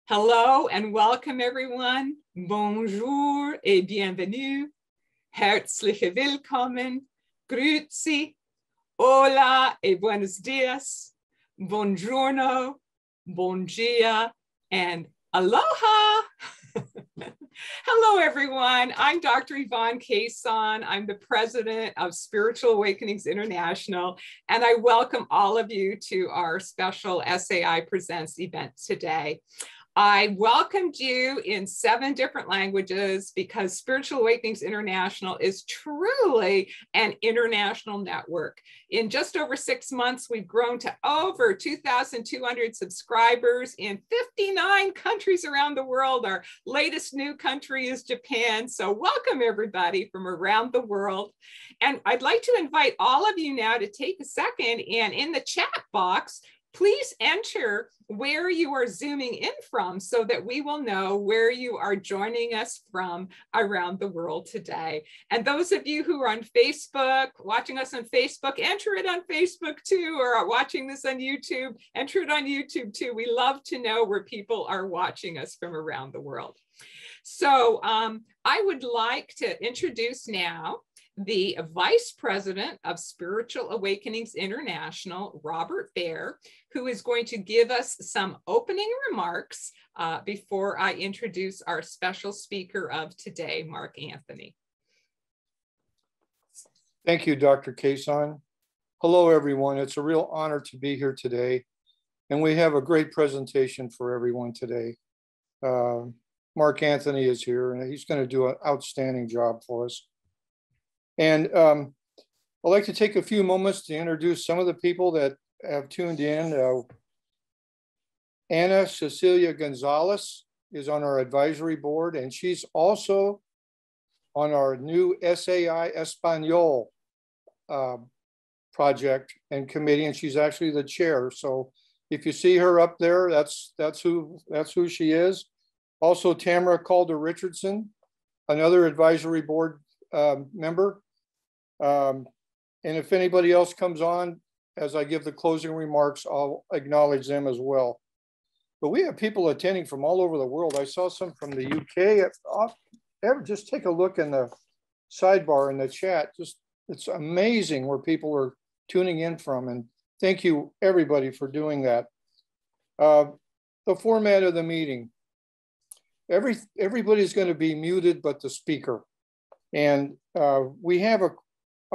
Hello and welcome everyone. Bonjour et bienvenue. Herzliche willkommen. Grüezi. Hola et buenos dias. Buongiorno. Bon dia. And aloha. Hello, everyone. I'm Dr. Yvonne Cason. I'm the president of Spiritual Awakenings International, and I welcome all of you to our special SAI Presents event today. I welcomed you in 7 different languages because Spiritual Awakenings International is truly an international network. In just over 6 months, we've grown to over 2,200 subscribers in 59 countries around the world. Our latest new country is Japan. So welcome everybody from around the world. And I'd like to invite all of you now to take a second and in the chat box, please enter where you are zooming in from so that we will know where you are joining us from around the world today. And those of you who are on Facebook, watching us on Facebook, enter it on Facebook too, or are watching this on YouTube, enter it on YouTube too. We love to know where people are watching us from around the world. So I would like to introduce now the Vice President of Spiritual Awakenings International, Robert Baer, who is going to give us some opening remarks before I introduce our special speaker of today, Mark Anthony. Thank you, Dr. Cason. Hello, everyone. It's a real honor to be here today, and we have a great presentation for everyone today. Mark Anthony is here, and he's going to do an outstanding job for us. And I'd like to take a few moments to introduce some of the people that have tuned in. Ana Cecilia Gonzalez is on our advisory board, and she's also on our new SAI Espanol project and committee, and she's actually the chair. So if you see her up there, that's who she is. Also, Tamara Calder Richardson, another advisory board member. And if anybody else comes on, as I give the closing remarks, I'll acknowledge them as well. But we have people attending from all over the world. I saw some from the UK. Just take a look in the sidebar in the chat. It's amazing where people are tuning in from. And thank you, everybody, for doing that. The format of the meeting. Everybody's going to be muted but the speaker. And we have a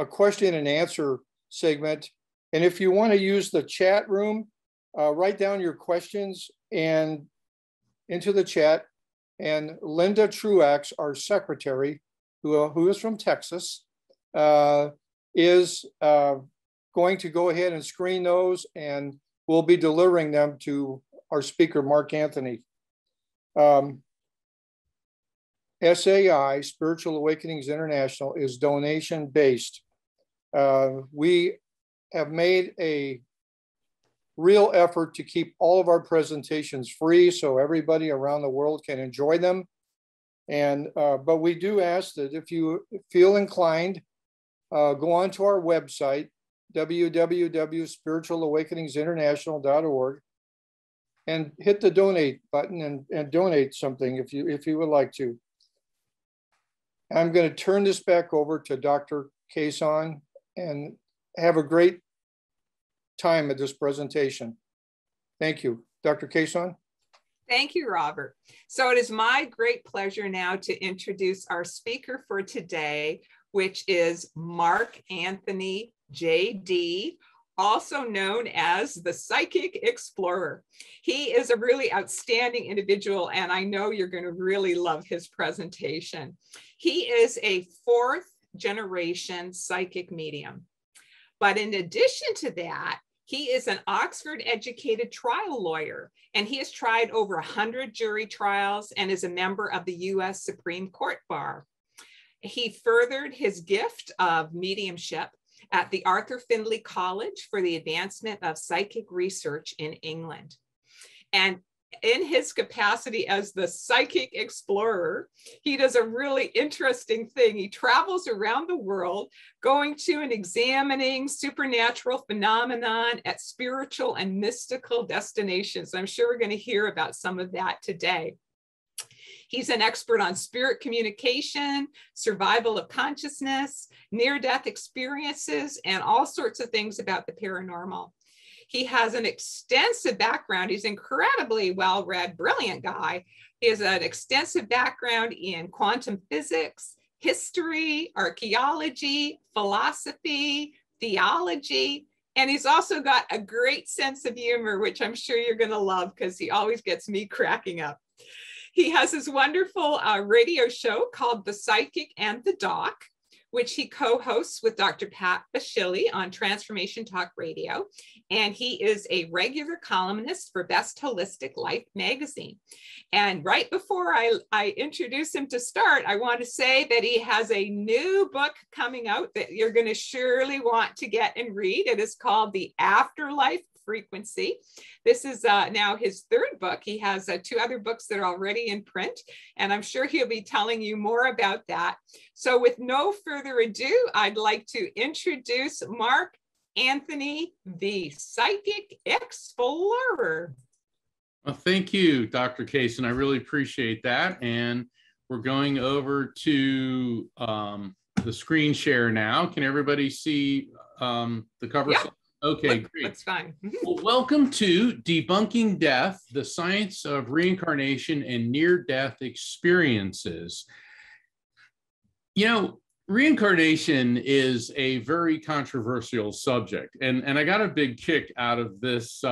question and answer segment. And if you want to use the chat room, write down your questions and into the chat. And Linda Truax, our secretary, who is from Texas, is going to go ahead and screen those, and we'll be delivering them to our speaker, Mark Anthony. SAI, Spiritual Awakenings International, is donation-based. We have made a real effort to keep all of our presentations free so everybody around the world can enjoy them. And but we do ask that if you feel inclined, go on to our website, www.spiritualawakeningsinternational.org, and hit the donate button and donate something if you would like to. I'm going to turn this back over to Dr. Cason and have a great time at this presentation. Thank you. Dr. Cason? Thank you, Robert. So it is my great pleasure now to introduce our speaker for today, which is Mark Anthony, JD, also known as the Psychic Explorer. He is a really outstanding individual, and I know you're going to really love his presentation. He is a 4th generation psychic medium. But in addition to that, he is an Oxford educated trial lawyer, and he has tried over 100 jury trials and is a member of the US Supreme Court Bar. He furthered his gift of mediumship at the Arthur Findlay College for the Advancement of Psychic Research in England. And in his capacity as the psychic explorer, he does a really interesting thing. He travels around the world, going to and examining supernatural phenomenon at spiritual and mystical destinations. I'm sure we're going to hear about some of that today. He's an expert on spirit communication, survival of consciousness, near-death experiences, and all sorts of things about the paranormal. He has an extensive background. He's incredibly well-read, brilliant guy. He has an extensive background in quantum physics, history, archaeology, philosophy, theology, and he's also got a great sense of humor, which I'm sure you're going to love because he always gets me cracking up. He has his wonderful radio show called The Psychic and the Doc, which he co-hosts with Dr. Pat Baccili on Transformation Talk Radio. And he is a regular columnist for Best Holistic Life magazine. And right before I introduce him to start, I want to say that he has a new book coming out that you're going to surely want to get and read. It is called The Afterlife Frequency. This is now his third book. He has 2 other books that are already in print, and I'm sure he'll be telling you more about that. So with no further ado, I'd like to introduce Mark Anthony, the Psychic Explorer. Well, thank you, Dr. Kaysen. I really appreciate that. And we're going over to the screen share now. Can everybody see the cover? Yeah. Okay, great. That's fine. Well, welcome to Debunking Death, the Science of Reincarnation and Near-Death Experiences. You know, reincarnation is a very controversial subject, and I got a big kick out of this,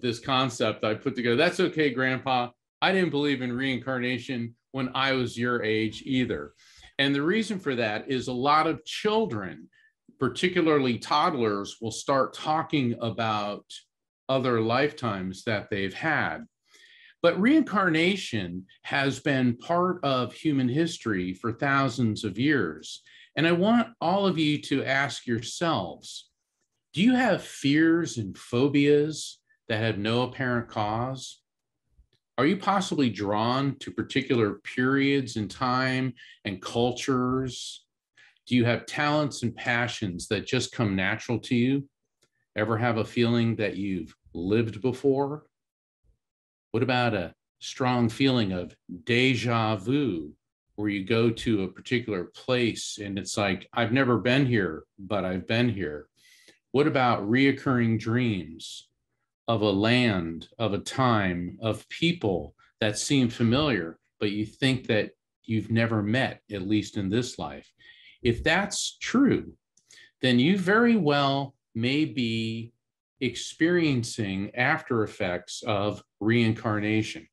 this concept I put together. That's okay, Grandpa. I didn't believe in reincarnation when I was your age either. And the reason for that is a lot of children, particularly toddlers, will start talking about other lifetimes that they've had. But reincarnation has been part of human history for thousands of years. And I want all of you to ask yourselves, do you have fears and phobias that have no apparent cause? Are you possibly drawn to particular periods in time and cultures? Do you have talents and passions that just come natural to you? Ever have a feeling that you've lived before? What about a strong feeling of deja vu, where you go to a particular place and it's like, I've never been here, but I've been here? What about reoccurring dreams of a land, of a time, of people that seem familiar, but you think that you've never met, at least in this life? If that's true, then you very well may be experiencing after effects of reincarnation.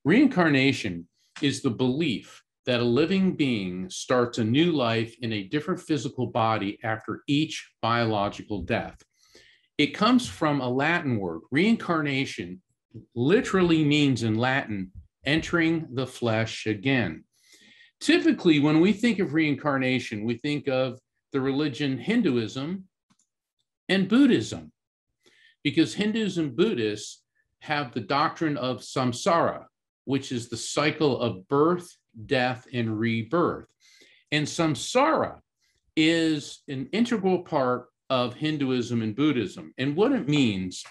Reincarnation is the belief that a living being starts a new life in a different physical body after each biological death. It comes from a Latin word. Reincarnation literally means in Latin, entering the flesh again. Typically, when we think of reincarnation, we think of the religion Hinduism and Buddhism, because Hindus and Buddhists have the doctrine of samsara, which is the cycle of birth, death, and rebirth. And samsara is an integral part of Hinduism and Buddhism. And what it means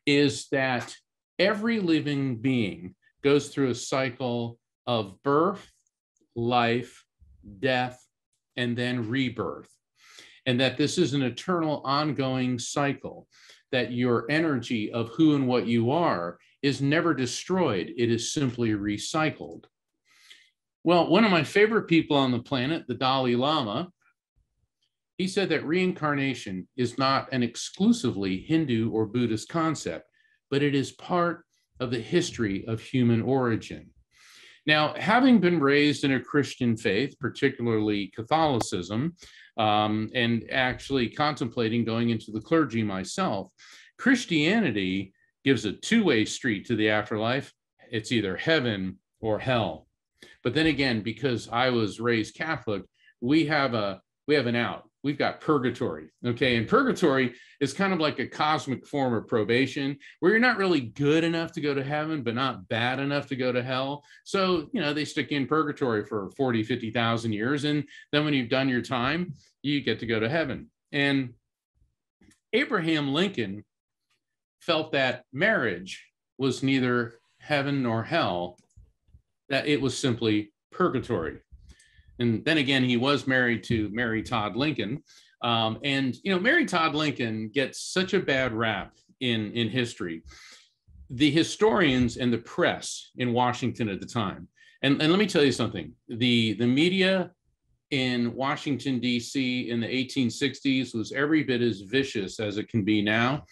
is that every living being goes through a cycle of birth, life, death, and then rebirth. And that this is an eternal ongoing cycle, that your energy of who and what you are is never destroyed. It is simply recycled. Well, one of my favorite people on the planet, the Dalai Lama, he said that reincarnation is not an exclusively Hindu or Buddhist concept, but it is part of the history of human origin. Now, having been raised in a Christian faith, particularly Catholicism, and actually contemplating going into the clergy myself, Christianity gives a two-way street to the afterlife. It's either heaven or hell. But then again, because I was raised Catholic, we have an out. we've got purgatory. Okay. And purgatory is kind of like a cosmic form of probation where you're not really good enough to go to heaven, but not bad enough to go to hell. So, you know, they stick you in purgatory for 40, 50,000 years. And then when you've done your time, you get to go to heaven. And Abraham Lincoln felt that marriage was neither heaven nor hell, that it was simply purgatory. And then again, he was married to Mary Todd Lincoln. And, you know, Mary Todd Lincoln gets such a bad rap in history. The historians and the press in Washington at the time, and let me tell you something, the media in Washington, D.C. in the 1860s was every bit as vicious as it can be now.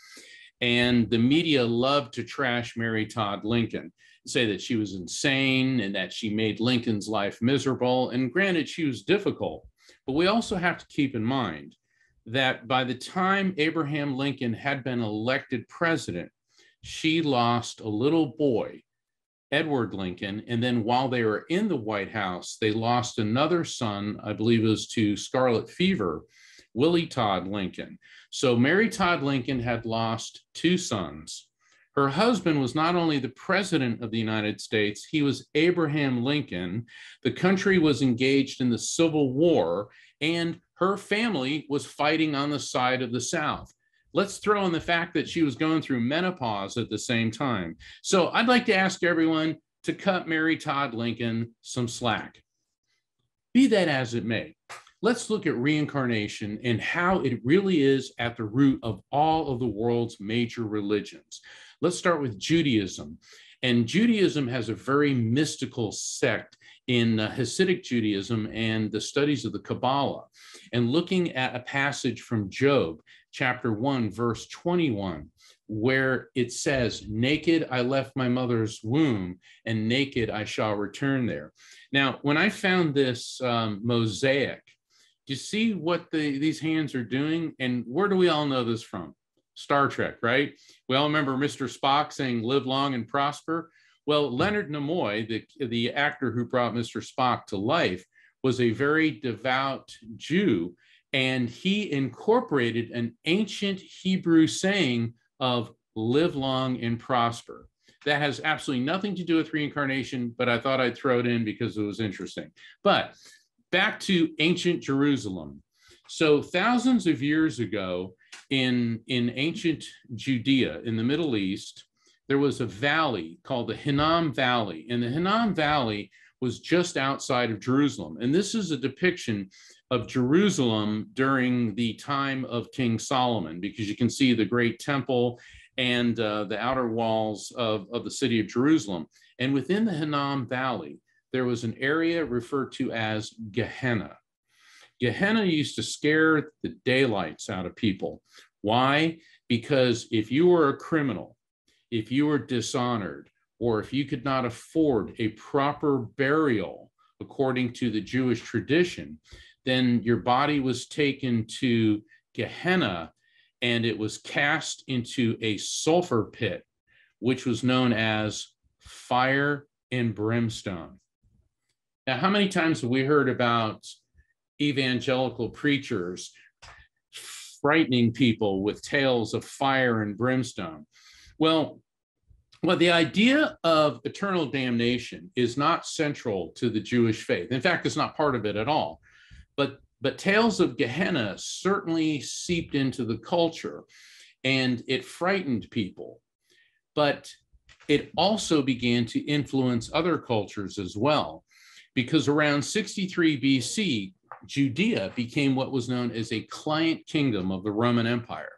And the media loved to trash Mary Todd Lincoln, say that she was insane and that she made Lincoln's life miserable. And granted, she was difficult, but we also have to keep in mind that by the time Abraham Lincoln had been elected president, she lost a little boy, Edward Lincoln. And then while they were in the White House, they lost another son, I believe it was to scarlet fever, Willie Todd Lincoln. So Mary Todd Lincoln had lost two sons. Her husband was not only the president of the United States, he was Abraham Lincoln. The country was engaged in the Civil War, and her family was fighting on the side of the South. Let's throw in the fact that she was going through menopause at the same time. So I'd like to ask everyone to cut Mary Todd Lincoln some slack. Be that as it may, let's look at reincarnation and how it really is at the root of all of the world's major religions. Let's start with Judaism. And Judaism has a very mystical sect in Hasidic Judaism and the studies of the Kabbalah. And looking at a passage from Job, chapter 1, verse 21, where it says, "Naked I left my mother's womb, and naked I shall return there." Now, when I found this mosaic, do you see what these hands are doing? And where do we all know this from? Star Trek, right? We all remember Mr. Spock saying, "Live long and prosper." Well, Leonard Nimoy, the actor who brought Mr. Spock to life, was a very devout Jew, and he incorporated an ancient Hebrew saying of "live long and prosper." That has absolutely nothing to do with reincarnation, but I thought I'd throw it in because it was interesting. But back to ancient Jerusalem. So thousands of years ago in ancient Judea, in the Middle East, there was a valley called the Hinnom Valley. And the Hinnom Valley was just outside of Jerusalem. And this is a depiction of Jerusalem during the time of King Solomon, because you can see the great temple and the outer walls of the city of Jerusalem. And within the Hinnom Valley, there was an area referred to as Gehenna. Gehenna used to scare the daylights out of people. Why? Because if you were a criminal, if you were dishonored, or if you could not afford a proper burial according to the Jewish tradition, then your body was taken to Gehenna and it was cast into a sulfur pit, which was known as fire and brimstone. Now, how many times have we heard about evangelical preachers frightening people with tales of fire and brimstone? Well, the idea of eternal damnation is not central to the Jewish faith. In fact, it's not part of it at all. But tales of Gehenna certainly seeped into the culture, and it frightened people. But it also began to influence other cultures as well, because around 63 BC, Judea became what was known as a client kingdom of the Roman Empire.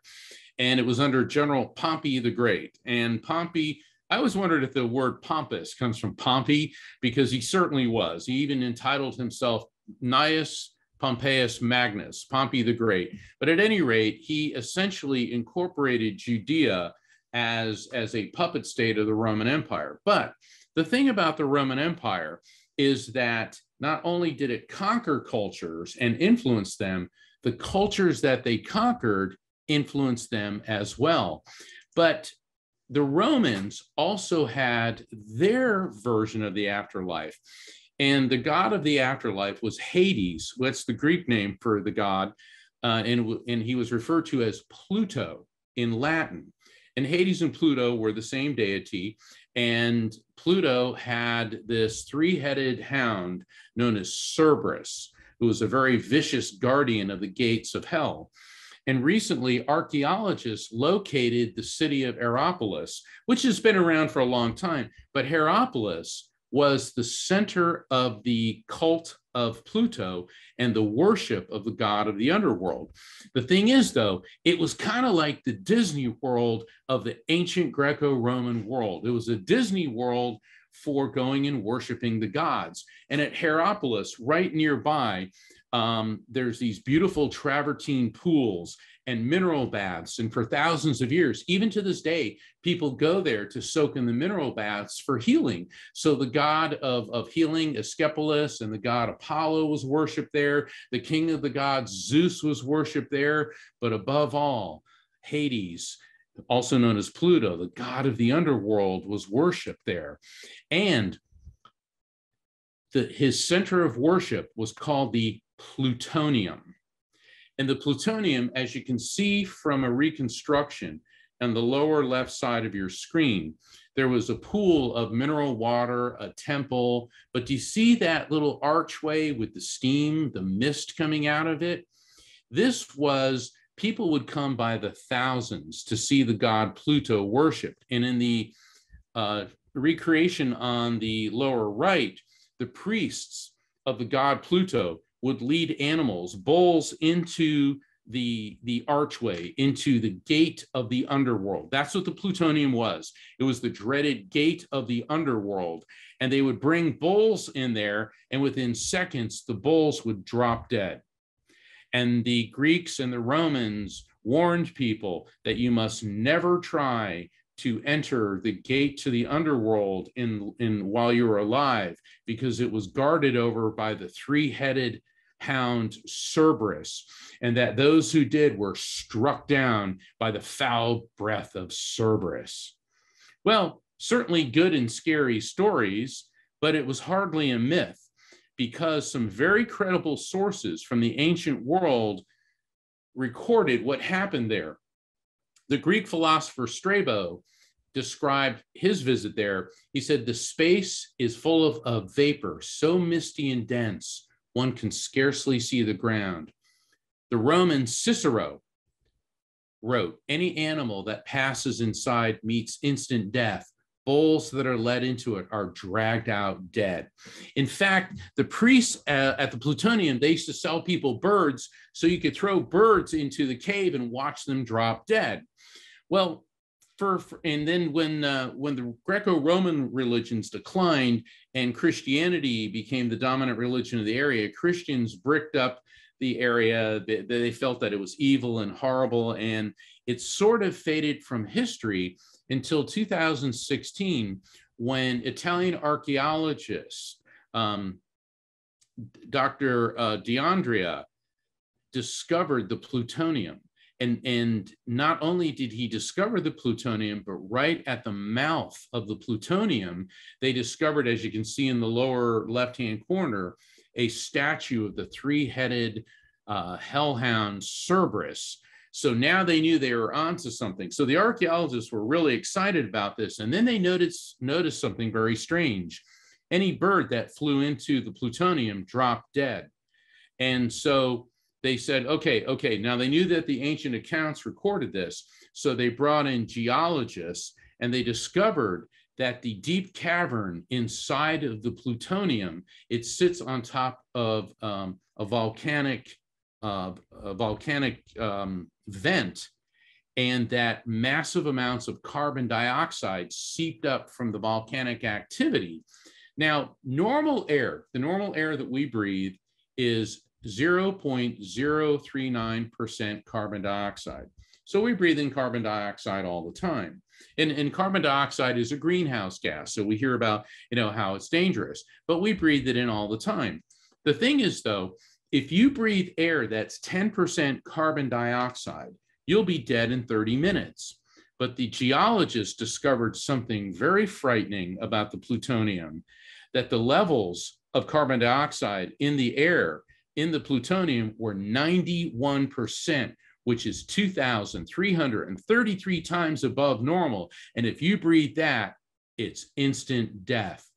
And it was under General Pompey the Great. And Pompey, I always wondered if the word pompous comes from Pompey, because he certainly was. He even entitled himself Gnaeus Pompeius Magnus, Pompey the Great. But at any rate, he essentially incorporated Judea as a puppet state of the Roman Empire. But the thing about the Roman Empire is that not only did it conquer cultures and influence them, the cultures that they conquered influenced them as well. But the Romans also had their version of the afterlife. And the god of the afterlife was Hades. That's the Greek name for the god. and he was referred to as Pluto in Latin. And Hades and Pluto were the same deity, and Pluto had this three-headed hound known as Cerberus, who was a very vicious guardian of the gates of hell. And recently, archaeologists located the city of Hierapolis, which has been around for a long time, but Hierapolis was the center of the cult of Pluto and the worship of the god of the underworld. The thing is, though, it was kind of like the Disney world of the ancient Greco-Roman world. It was a Disney world for going and worshiping the gods. And at Hierapolis, right nearby, there's these beautiful travertine pools and mineral baths. And for thousands of years, even to this day, people go there to soak in the mineral baths for healing. So the god of healing, Asclepius, and the god Apollo was worshipped there. The king of the gods, Zeus, was worshipped there. But above all, Hades, also known as Pluto, the god of the underworld, was worshipped there. And his center of worship was called the Plutonium. And the Plutonium, as you can see from a reconstruction on the lower left side of your screen, there was a pool of mineral water, a temple, but do you see that little archway with the steam, the mist coming out of it? This was, people would come by the thousands to see the god Pluto worshipped. And in the recreation on the lower right, the priests of the god Pluto would lead animals, bulls, into the archway, into the gate of the underworld. That's what the Plutonium was. It was the dreaded gate of the underworld. And they would bring bulls in there, and within seconds, the bulls would drop dead. And the Greeks and the Romans warned people that you must never try to enter the gate to the underworld while you were alive, because it was guarded over by the three-headed hound Cerberus, and that those who did were struck down by the foul breath of Cerberus. Well, certainly good and scary stories, but it was hardly a myth, because some very credible sources from the ancient world recorded what happened there. The Greek philosopher Strabo described his visit there. He said, the space is full of vapor, so misty and dense, one can scarcely see the ground. The Roman Cicero wrote, any animal that passes inside meets instant death. Bulls that are led into it are dragged out dead. In fact, the priests at the Plutonium, they used to sell people birds so you could throw birds into the cave and watch them drop dead. Well, and then when the Greco-Roman religions declined and Christianity became the dominant religion of the area, Christians bricked up the area. They felt that it was evil and horrible, and it sort of faded from history until 2016, when Italian archaeologist Dr. D'Andrea discovered the plutonium. And not only did he discover the plutonium, but right at the mouth of the plutonium, they discovered, as you can see in the lower left-hand corner, a statue of the three-headed hellhound Cerberus. So now they knew they were onto something. So the archaeologists were really excited about this. And then they noticed something very strange. Any bird that flew into the plutonium dropped dead. And so they said, okay, now they knew that the ancient accounts recorded this. So they brought in geologists, and they discovered that the deep cavern inside of the plutonium, it sits on top of a volcanic vent, and that massive amounts of carbon dioxide seeped up from the volcanic activity. Now, normal air, the normal air that we breathe, is 0.039% carbon dioxide. So we breathe in carbon dioxide all the time. And carbon dioxide is a greenhouse gas. So we hear about, how it's dangerous, but we breathe it in all the time. The thing is, though, if you breathe air that's 10% carbon dioxide, you'll be dead in 30 minutes. But the geologists discovered something very frightening about the plutonium, that the levels of carbon dioxide in the air in the plutonium were 91%, which is 2,333 times above normal. And if you breathe that, it's instant death.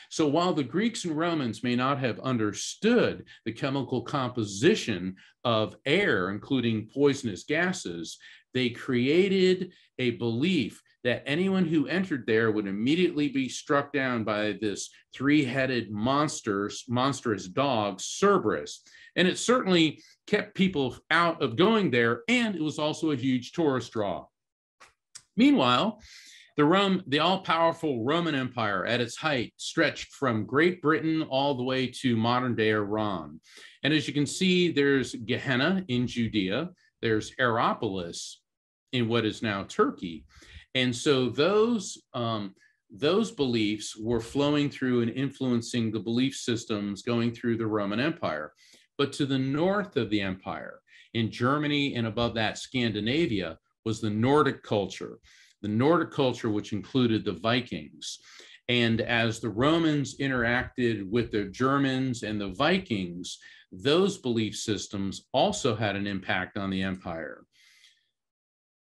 So while the Greeks and Romans may not have understood the chemical composition of air, including poisonous gases, they created a belief that anyone who entered there would immediately be struck down by this three-headed monstrous dog, Cerberus. And it certainly kept people out of going there, and it was also a huge tourist draw. Meanwhile, the all-powerful Roman Empire at its height stretched from Great Britain all the way to modern-day Iran. And as you can see, there's Gehenna in Judea, there's Hierapolis in what is now Turkey. And so those beliefs were flowing through and influencing the belief systems going through the Roman Empire. But to the north of the empire, in Germany and above that Scandinavia, was the Nordic culture. The Nordic culture, which included the Vikings. And as the Romans interacted with the Germans and the Vikings, those belief systems also had an impact on the empire.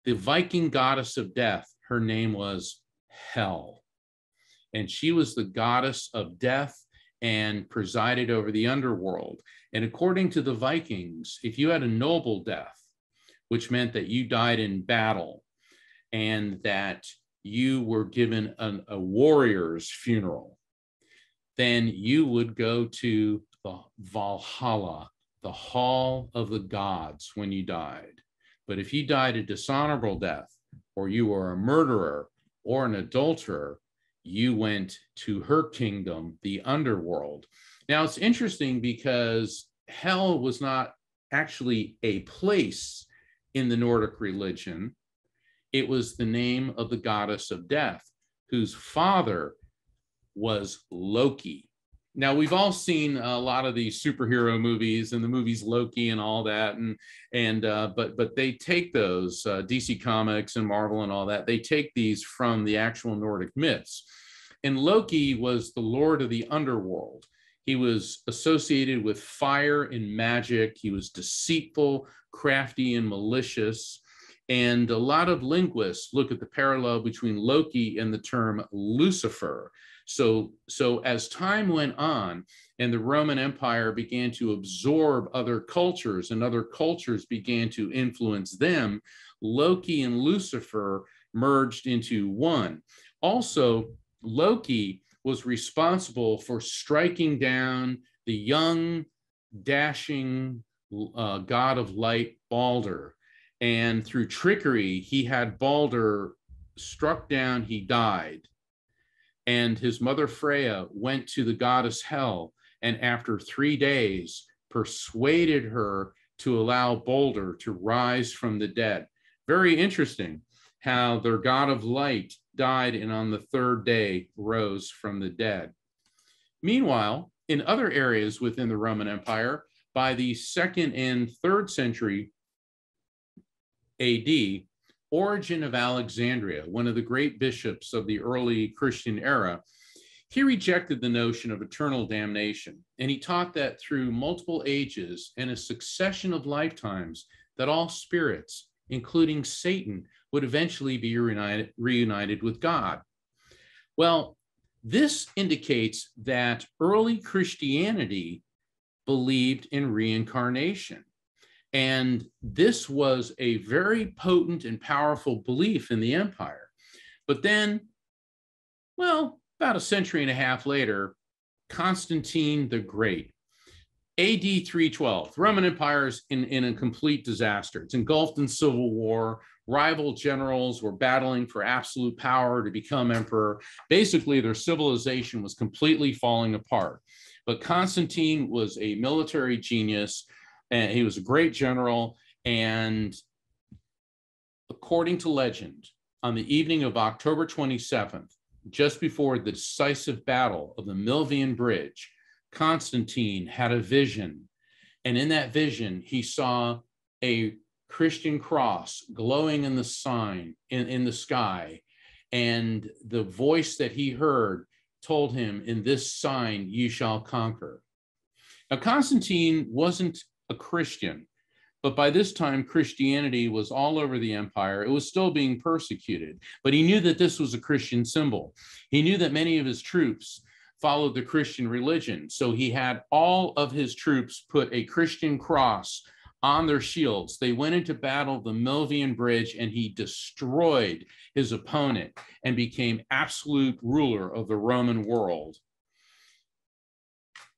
The Viking goddess of death, her name was Hel. And she was the goddess of death and presided over the underworld. And according to the Vikings, if you had a noble death, which meant that you died in battle, and that you were given a warrior's funeral, then you would go to the Valhalla, the hall of the gods, when you died. But if you died a dishonorable death, or you were a murderer or an adulterer, you went to her kingdom, the underworld. Now, it's interesting because hell was not actually a place in the Nordic religion. It was the name of the goddess of death, whose father was Loki. Now, we've all seen a lot of these superhero movies and the movies Loki and all that, but they take those, DC Comics and Marvel and all that, they take these from the actual Nordic myths. And Loki was the lord of the underworld. He was associated with fire and magic. He was deceitful, crafty, and malicious. And a lot of linguists look at the parallel between Loki and the term Lucifer. So as time went on and the Roman Empire began to absorb other cultures and other cultures began to influence them, Loki and Lucifer merged into one. Also, Loki was responsible for striking down the young, dashing god of light, Balder. And through trickery, he had Balder struck down, he died. And his mother Freya went to the goddess Hel, and after 3 days, persuaded her to allow Balder to rise from the dead. Very interesting how their god of light died and on the 3rd day rose from the dead. Meanwhile, in other areas within the Roman Empire, by the 2nd and 3rd century AD, Origen of Alexandria, one of the great bishops of the early Christian era, he rejected the notion of eternal damnation. And he taught that through multiple ages and a succession of lifetimes, that all spirits, including Satan, would eventually be reunited with God. Well, this indicates that early Christianity believed in reincarnation. And this was a very potent and powerful belief in the empire. But then, well, about a century and a half later, Constantine the Great, AD 312, the Roman Empire is in a complete disaster. It's engulfed in civil war. Rival generals were battling for absolute power to become emperor. Basically, their civilization was completely falling apart. But Constantine was a military genius, and he was a great general. And according to legend, on the evening of October 27th, just before the decisive battle of the Milvian Bridge, Constantine had a vision. And in that vision, he saw a Christian cross glowing in the sign in the sky. And the voice that he heard told him, "In this sign you shall conquer." Now, Constantine wasn't a Christian, but by this time, Christianity was all over the empire. It was still being persecuted, but he knew that this was a Christian symbol. He knew that many of his troops followed the Christian religion. So he had all of his troops put a Christian cross on their shields. They went into battle, the Milvian Bridge, and he destroyed his opponent and became absolute ruler of the Roman world.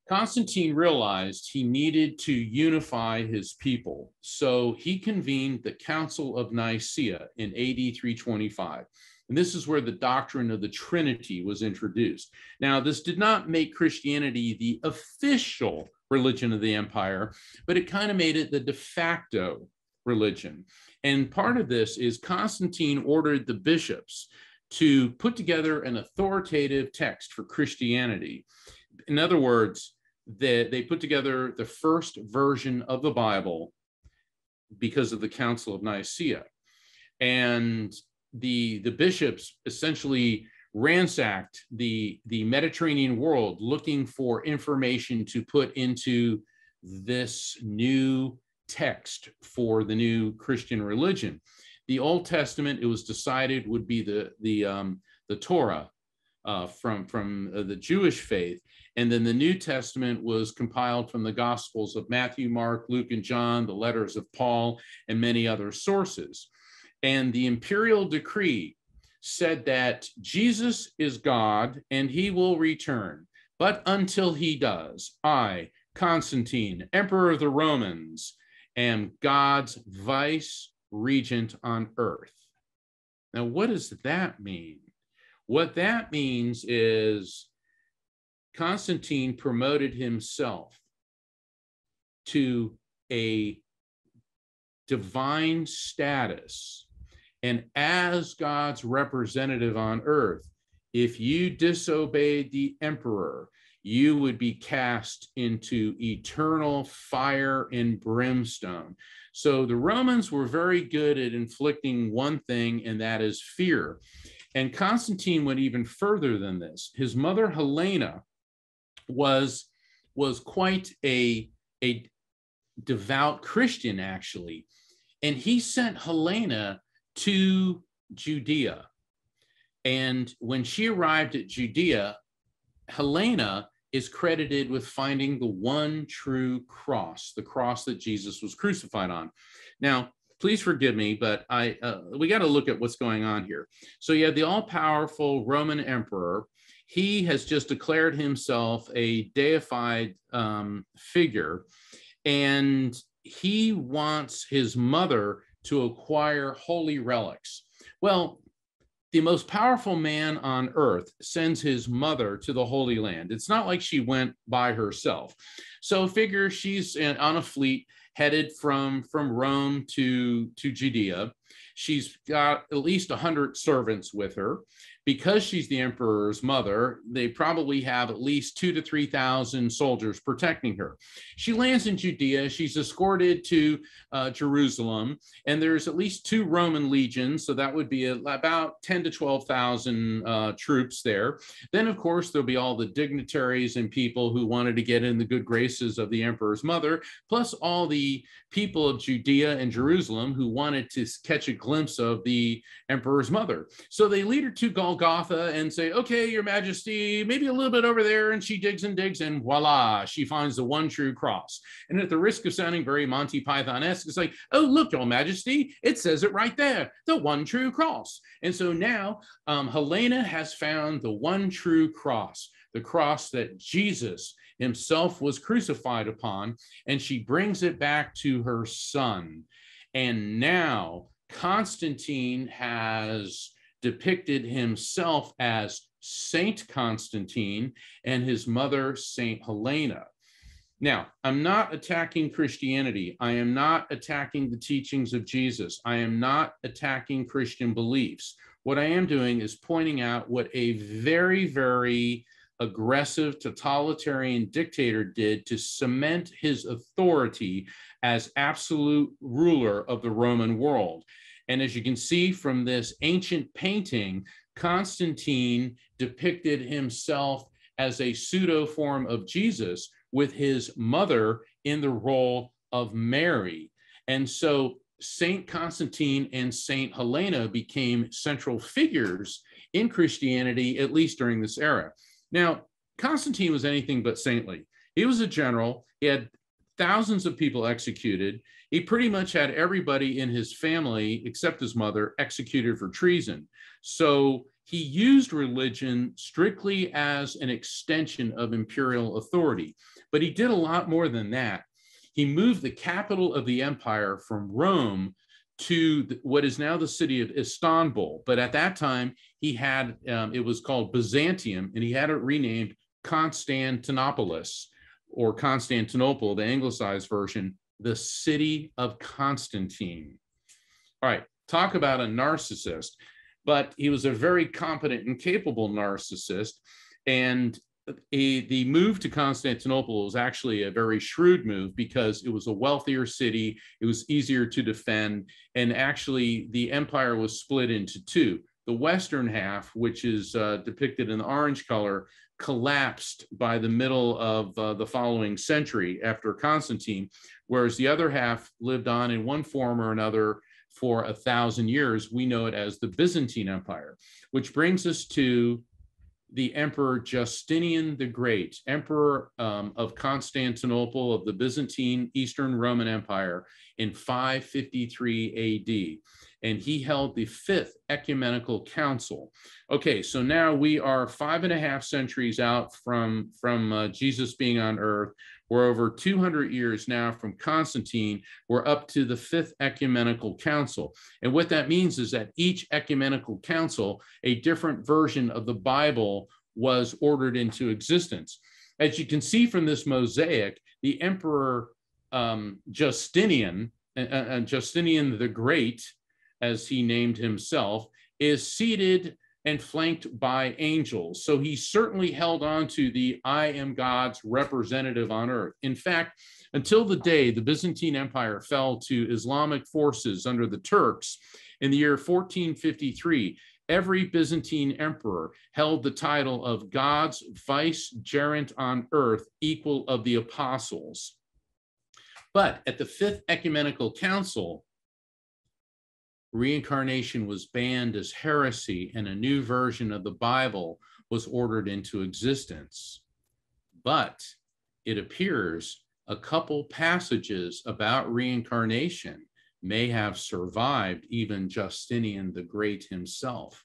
Constantine realized he needed to unify his people, so he convened the Council of Nicaea in AD 325. And this is where the doctrine of the Trinity was introduced. Now, this did not make Christianity the official religion of the empire, but it kind of made it the de facto religion. And part of this is Constantine ordered the bishops to put together an authoritative text for Christianity. In other words, they put together the first version of the Bible because of the Council of Nicaea. And the bishops essentially ransacked the Mediterranean world looking for information to put into this new text for the new Christian religion. The Old Testament, it was decided, would be the Torah from the Jewish faith. And then the New Testament was compiled from the Gospels of Matthew, Mark, Luke, and John, the letters of Paul, and many other sources. And the imperial decree said that Jesus is God and he will return. But until he does, I, Constantine, Emperor of the Romans, am God's vice regent on earth. Now, what does that mean? What that means is Constantine promoted himself to a divine status. And as God's representative on earth, if you disobeyed the emperor, you would be cast into eternal fire and brimstone. So the Romans were very good at inflicting one thing, and that is fear. And Constantine went even further than this. His mother, Helena, was quite a devout Christian, actually. And he sent Helena to Judea. And when she arrived at Judea, Helena is credited with finding the one true cross, the cross that Jesus was crucified on. Now, please forgive me, but we got to look at what's going on here. So you have the all-powerful Roman emperor. He has just declared himself a deified figure, and he wants his mother to acquire holy relics. Well, the most powerful man on earth sends his mother to the Holy Land. It's not like she went by herself. So figure she's on a fleet headed from Rome to Judea. She's got at least 100 servants with her. Because she's the emperor's mother, they probably have at least 2,000 to 3,000 soldiers protecting her. She lands in Judea. She's escorted to Jerusalem, and there's at least 2 Roman legions, so that would be about 10,000 to 12,000 troops there. Then, of course, there'll be all the dignitaries and people who wanted to get in the good graces of the emperor's mother, plus all the people of Judea and Jerusalem who wanted to catch a glimpse of the emperor's mother. So they lead her to Golgotha and say, okay, your majesty, maybe a little bit over there. And she digs and digs, and voila, she finds the one true cross. And at the risk of sounding very Monty Python-esque, it's like, oh, look, your majesty, it says it right there, the one true cross. And so now Helena has found the one true cross, the cross that Jesus himself was crucified upon, and she brings it back to her son. And now Constantine has depicted himself as Saint Constantine and his mother, Saint Helena. Now, I'm not attacking Christianity. I am not attacking the teachings of Jesus. I am not attacking Christian beliefs. What I am doing is pointing out what a very, very aggressive totalitarian dictator did to cement his authority as absolute ruler of the Roman world. And as you can see from this ancient painting, Constantine depicted himself as a pseudo form of Jesus, with his mother in the role of Mary. And so Saint Constantine and Saint Helena became central figures in Christianity, at least during this era. Now, Constantine was anything but saintly. He was a general. He had thousands of people executed. He pretty much had everybody in his family, except his mother, executed for treason. So he used religion strictly as an extension of imperial authority. But he did a lot more than that. He moved the capital of the empire from Rome to what is now the city of Istanbul. But at that time, he had, it was called Byzantium, and he had it renamed Constantinopolis, or Constantinople, the anglicized version, the city of Constantine. All right, talk about a narcissist. But he was a very competent and capable narcissist. And the move to Constantinople was actually a very shrewd move because it was a wealthier city, it was easier to defend, and actually the empire was split into two. The western half, which is depicted in the orange color, collapsed by the middle of the following century after Constantine, whereas the other half lived on in one form or another for 1,000 years. We know it as the Byzantine Empire, which brings us to the Emperor Justinian the Great, Emperor of Constantinople of the Byzantine Eastern Roman Empire in 553 AD. And he held the Fifth Ecumenical Council. Okay, so now we are 5.5 centuries out from Jesus being on earth. We're over 200 years now from Constantine. We're up to the Fifth Ecumenical Council. And what that means is that each ecumenical council, a different version of the Bible was ordered into existence. As you can see from this mosaic, the Emperor Justinian, Justinian the Great, as he named himself, is seated and flanked by angels. So he certainly held on to the I am God's representative on earth. In fact, until the day the Byzantine Empire fell to Islamic forces under the Turks in the year 1453, every Byzantine emperor held the title of God's vicegerent on earth, equal of the apostles. But at the Fifth Ecumenical Council, reincarnation was banned as heresy, and a new version of the Bible was ordered into existence. But it appears a couple passages about reincarnation may have survived even Justinian the Great himself.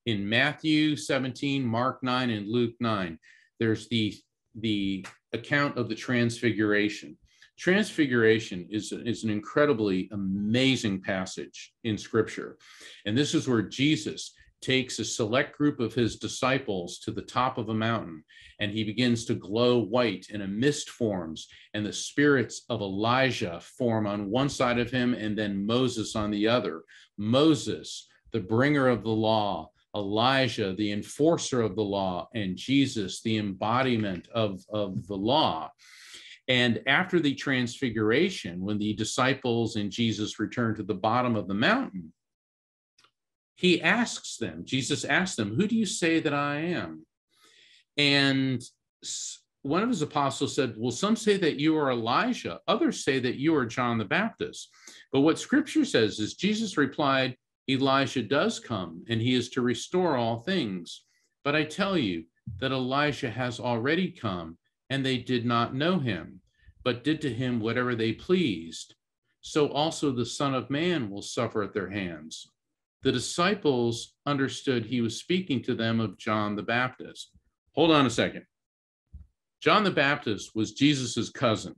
In Matthew 17, Mark 9, and Luke 9, there's the account of the Transfiguration. Transfiguration is an incredibly amazing passage in Scripture. And this is where Jesus takes a select group of his disciples to the top of a mountain, and he begins to glow white, and a mist forms, and the spirits of Elijah form on one side of him, and then Moses on the other. Moses, the bringer of the law, Elijah, the enforcer of the law, and Jesus, the embodiment of the law. And after the Transfiguration, when the disciples and Jesus return to the bottom of the mountain, he asks them, Jesus asks them, who do you say that I am? And one of his apostles said, well, some say that you are Elijah. Others say that you are John the Baptist. But what Scripture says is Jesus replied, Elijah does come, and he is to restore all things. But I tell you that Elijah has already come, and they did not know him, but did to him whatever they pleased. So also the Son of Man will suffer at their hands. The disciples understood he was speaking to them of John the Baptist. Hold on a second. John the Baptist was Jesus's cousin.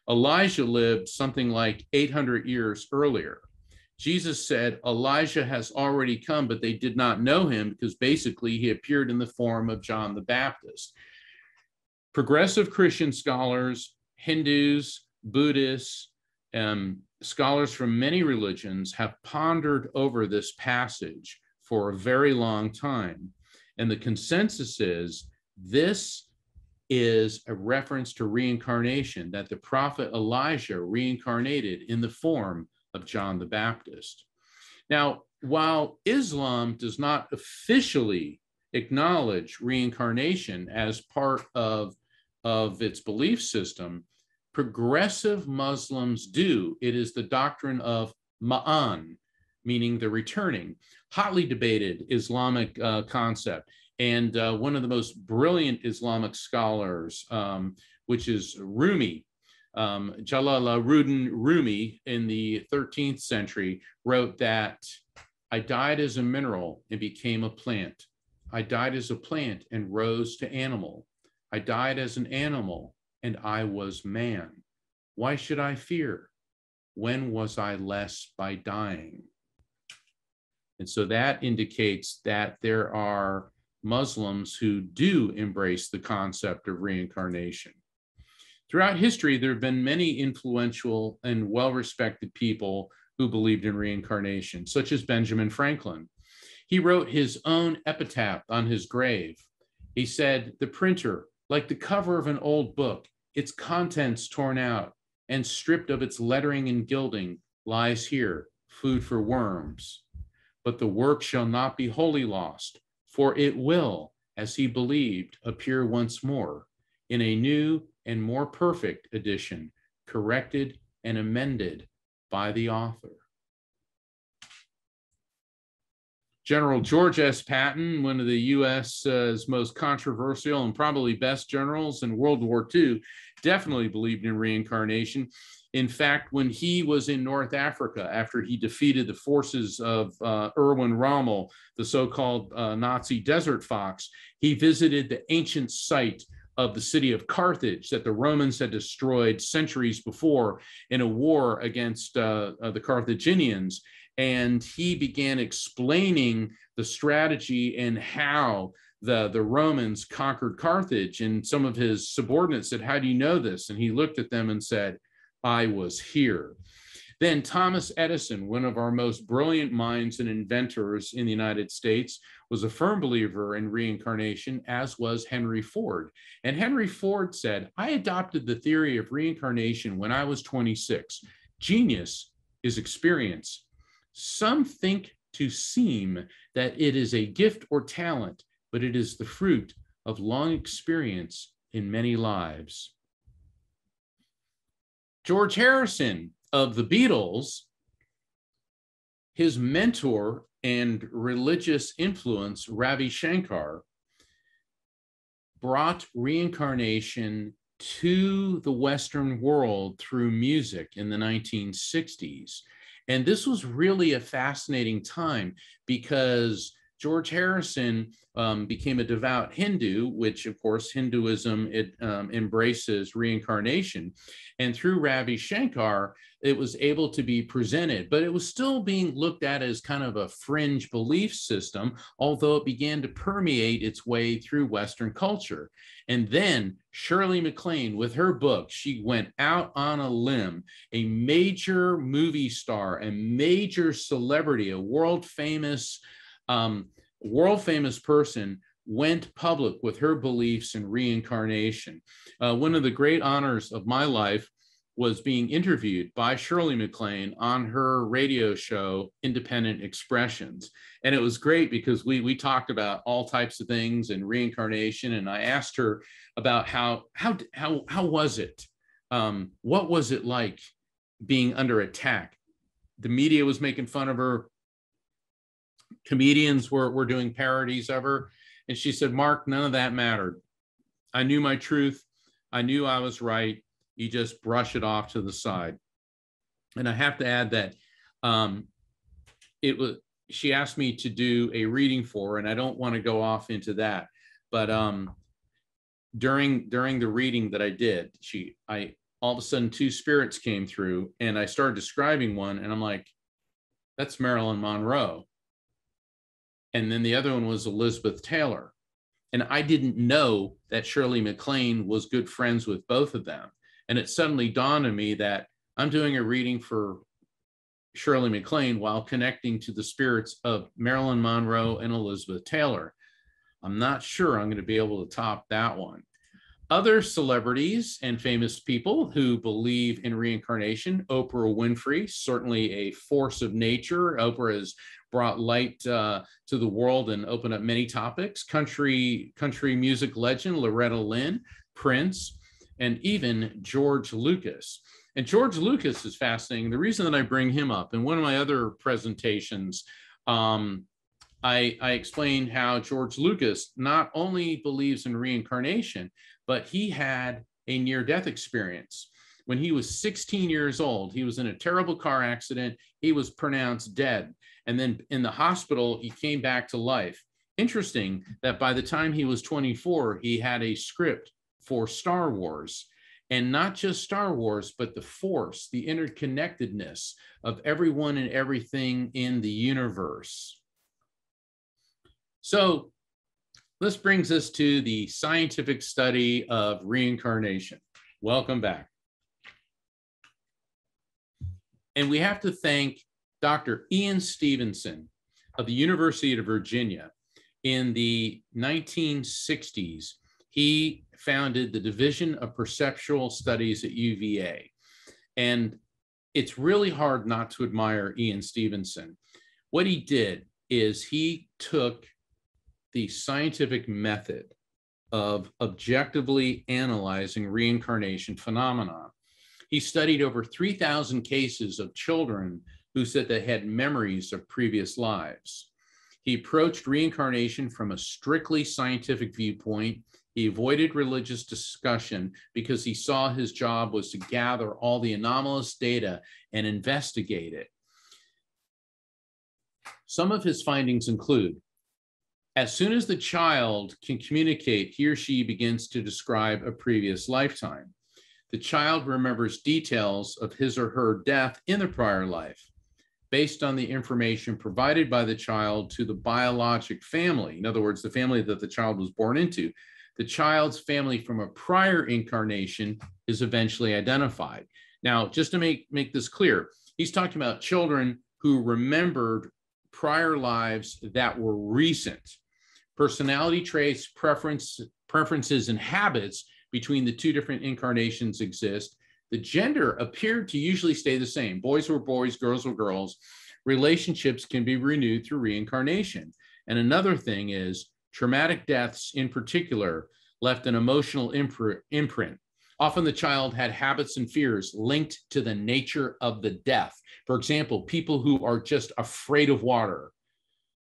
Elijah lived something like 800 years earlier. Jesus said Elijah has already come, but they did not know him because basically he appeared in the form of John the Baptist. Progressive Christian scholars, Hindus, Buddhists, scholars from many religions have pondered over this passage for a very long time. And the consensus is this is a reference to reincarnation, that the prophet Elijah reincarnated in the form of John the Baptist. Now, while Islam does not officially acknowledge reincarnation as part of of its belief system, progressive Muslims do. It is the doctrine of Ma'an, meaning the returning, hotly debated Islamic concept. And one of the most brilliant Islamic scholars, which is Rumi, Jalaluddin Rumi in the 13th century, wrote that I died as a mineral and became a plant. I died as a plant and rose to animal. I died as an animal and I was man. Why should I fear? When was I less by dying? And so that indicates that there are Muslims who do embrace the concept of reincarnation. Throughout history, there have been many influential and well-respected people who believed in reincarnation, such as Benjamin Franklin. He wrote his own epitaph on his grave. He said, "The printer, like the cover of an old book, its contents torn out and stripped of its lettering and gilding, lies here, food for worms. But the work shall not be wholly lost, for it will, as he believed, appear once more in a new and more perfect edition, corrected and amended by the author." General George S. Patton, one of the U.S.'s most controversial and probably best generals in World War II, definitely believed in reincarnation. In fact, when he was in North Africa, after he defeated the forces of Erwin Rommel, the so-called Nazi Desert Fox, he visited the ancient site of the city of Carthage that the Romans had destroyed centuries before in a war against the Carthaginians. And he began explaining the strategy and how the Romans conquered Carthage. And some of his subordinates said, "How do you know this?" And he looked at them and said, "I was here." Then Thomas Edison, one of our most brilliant minds and inventors in the United States, was a firm believer in reincarnation, as was Henry Ford. And Henry Ford said, "I adopted the theory of reincarnation when I was 26. Genius is experience. Some think to seem that it is a gift or talent, but it is the fruit of long experience in many lives." George Harrison of the Beatles, his mentor and religious influence, Ravi Shankar, brought reincarnation to the Western world through music in the 1960s. And this was really a fascinating time because George Harrison became a devout Hindu, which of course Hinduism embraces reincarnation. And through Ravi Shankar, it was able to be presented, but it was still being looked at as kind of a fringe belief system, although it began to permeate its way through Western culture. And then Shirley MacLaine, with her book, she went out on a limb, a major movie star, a major celebrity, a world famous person, went public with her beliefs in reincarnation. One of the great honors of my life was being interviewed by Shirley MacLaine on her radio show, Independent Expressions. And it was great because we talked about all types of things and reincarnation. And I asked her about how was it? What was it like being under attack? The media was making fun of her. Comedians were doing parodies of her. And she said, "Mark, none of that mattered. I knew my truth. I knew I was right. You just brush it off to the side." And I have to add that she asked me to do a reading for her, and I don't want to go off into that. But during the reading that I did, I all of a sudden 2 spirits came through, and I started describing one, and I'm like, "That's Marilyn Monroe." And then the other one was Elizabeth Taylor. And I didn't know that Shirley MacLaine was good friends with both of them. And it suddenly dawned on me that I'm doing a reading for Shirley MacLaine while connecting to the spirits of Marilyn Monroe and Elizabeth Taylor. I'm not sure I'm going to be able to top that one. Other celebrities and famous people who believe in reincarnation: Oprah Winfrey, certainly a force of nature. Oprah has brought light to the world and opened up many topics. Country music legend Loretta Lynn, Prince, and even George Lucas. And George Lucas is fascinating. The reason that I bring him up, in one of my other presentations, I explained how George Lucas not only believes in reincarnation, but he had a near-death experience. When he was 16 years old, he was in a terrible car accident. He was pronounced dead. And then in the hospital, he came back to life. Interesting that by the time he was 24, he had a script for Star Wars. And not just Star Wars, but the Force, the interconnectedness of everyone and everything in the universe. So this brings us to the scientific study of reincarnation. Welcome back. And we have to thank Dr. Ian Stevenson of the University of Virginia. In the 1960s, he founded the Division of Perceptual Studies at UVA. And it's really hard not to admire Ian Stevenson. What he did is he took the scientific method of objectively analyzing reincarnation phenomena. He studied over 3,000 cases of children who said they had memories of previous lives. He approached reincarnation from a strictly scientific viewpoint. He avoided religious discussion because he saw his job was to gather all the anomalous data and investigate it. Some of his findings include, as soon as the child can communicate, he or she begins to describe a previous lifetime. The child remembers details of his or her death in the prior life, based on the information provided by the child to the biologic family. In other words, the family that the child was born into. The child's family from a prior incarnation is eventually identified. Now, just to make this clear, he's talking about children who remembered prior lives that were recent. Personality traits, preferences, and habits between the two different incarnations exist. The gender appeared to usually stay the same. Boys were boys, girls were girls. Relationships can be renewed through reincarnation. And another thing is traumatic deaths in particular left an emotional imprint. Often the child had habits and fears linked to the nature of the death. For example, people who are just afraid of water,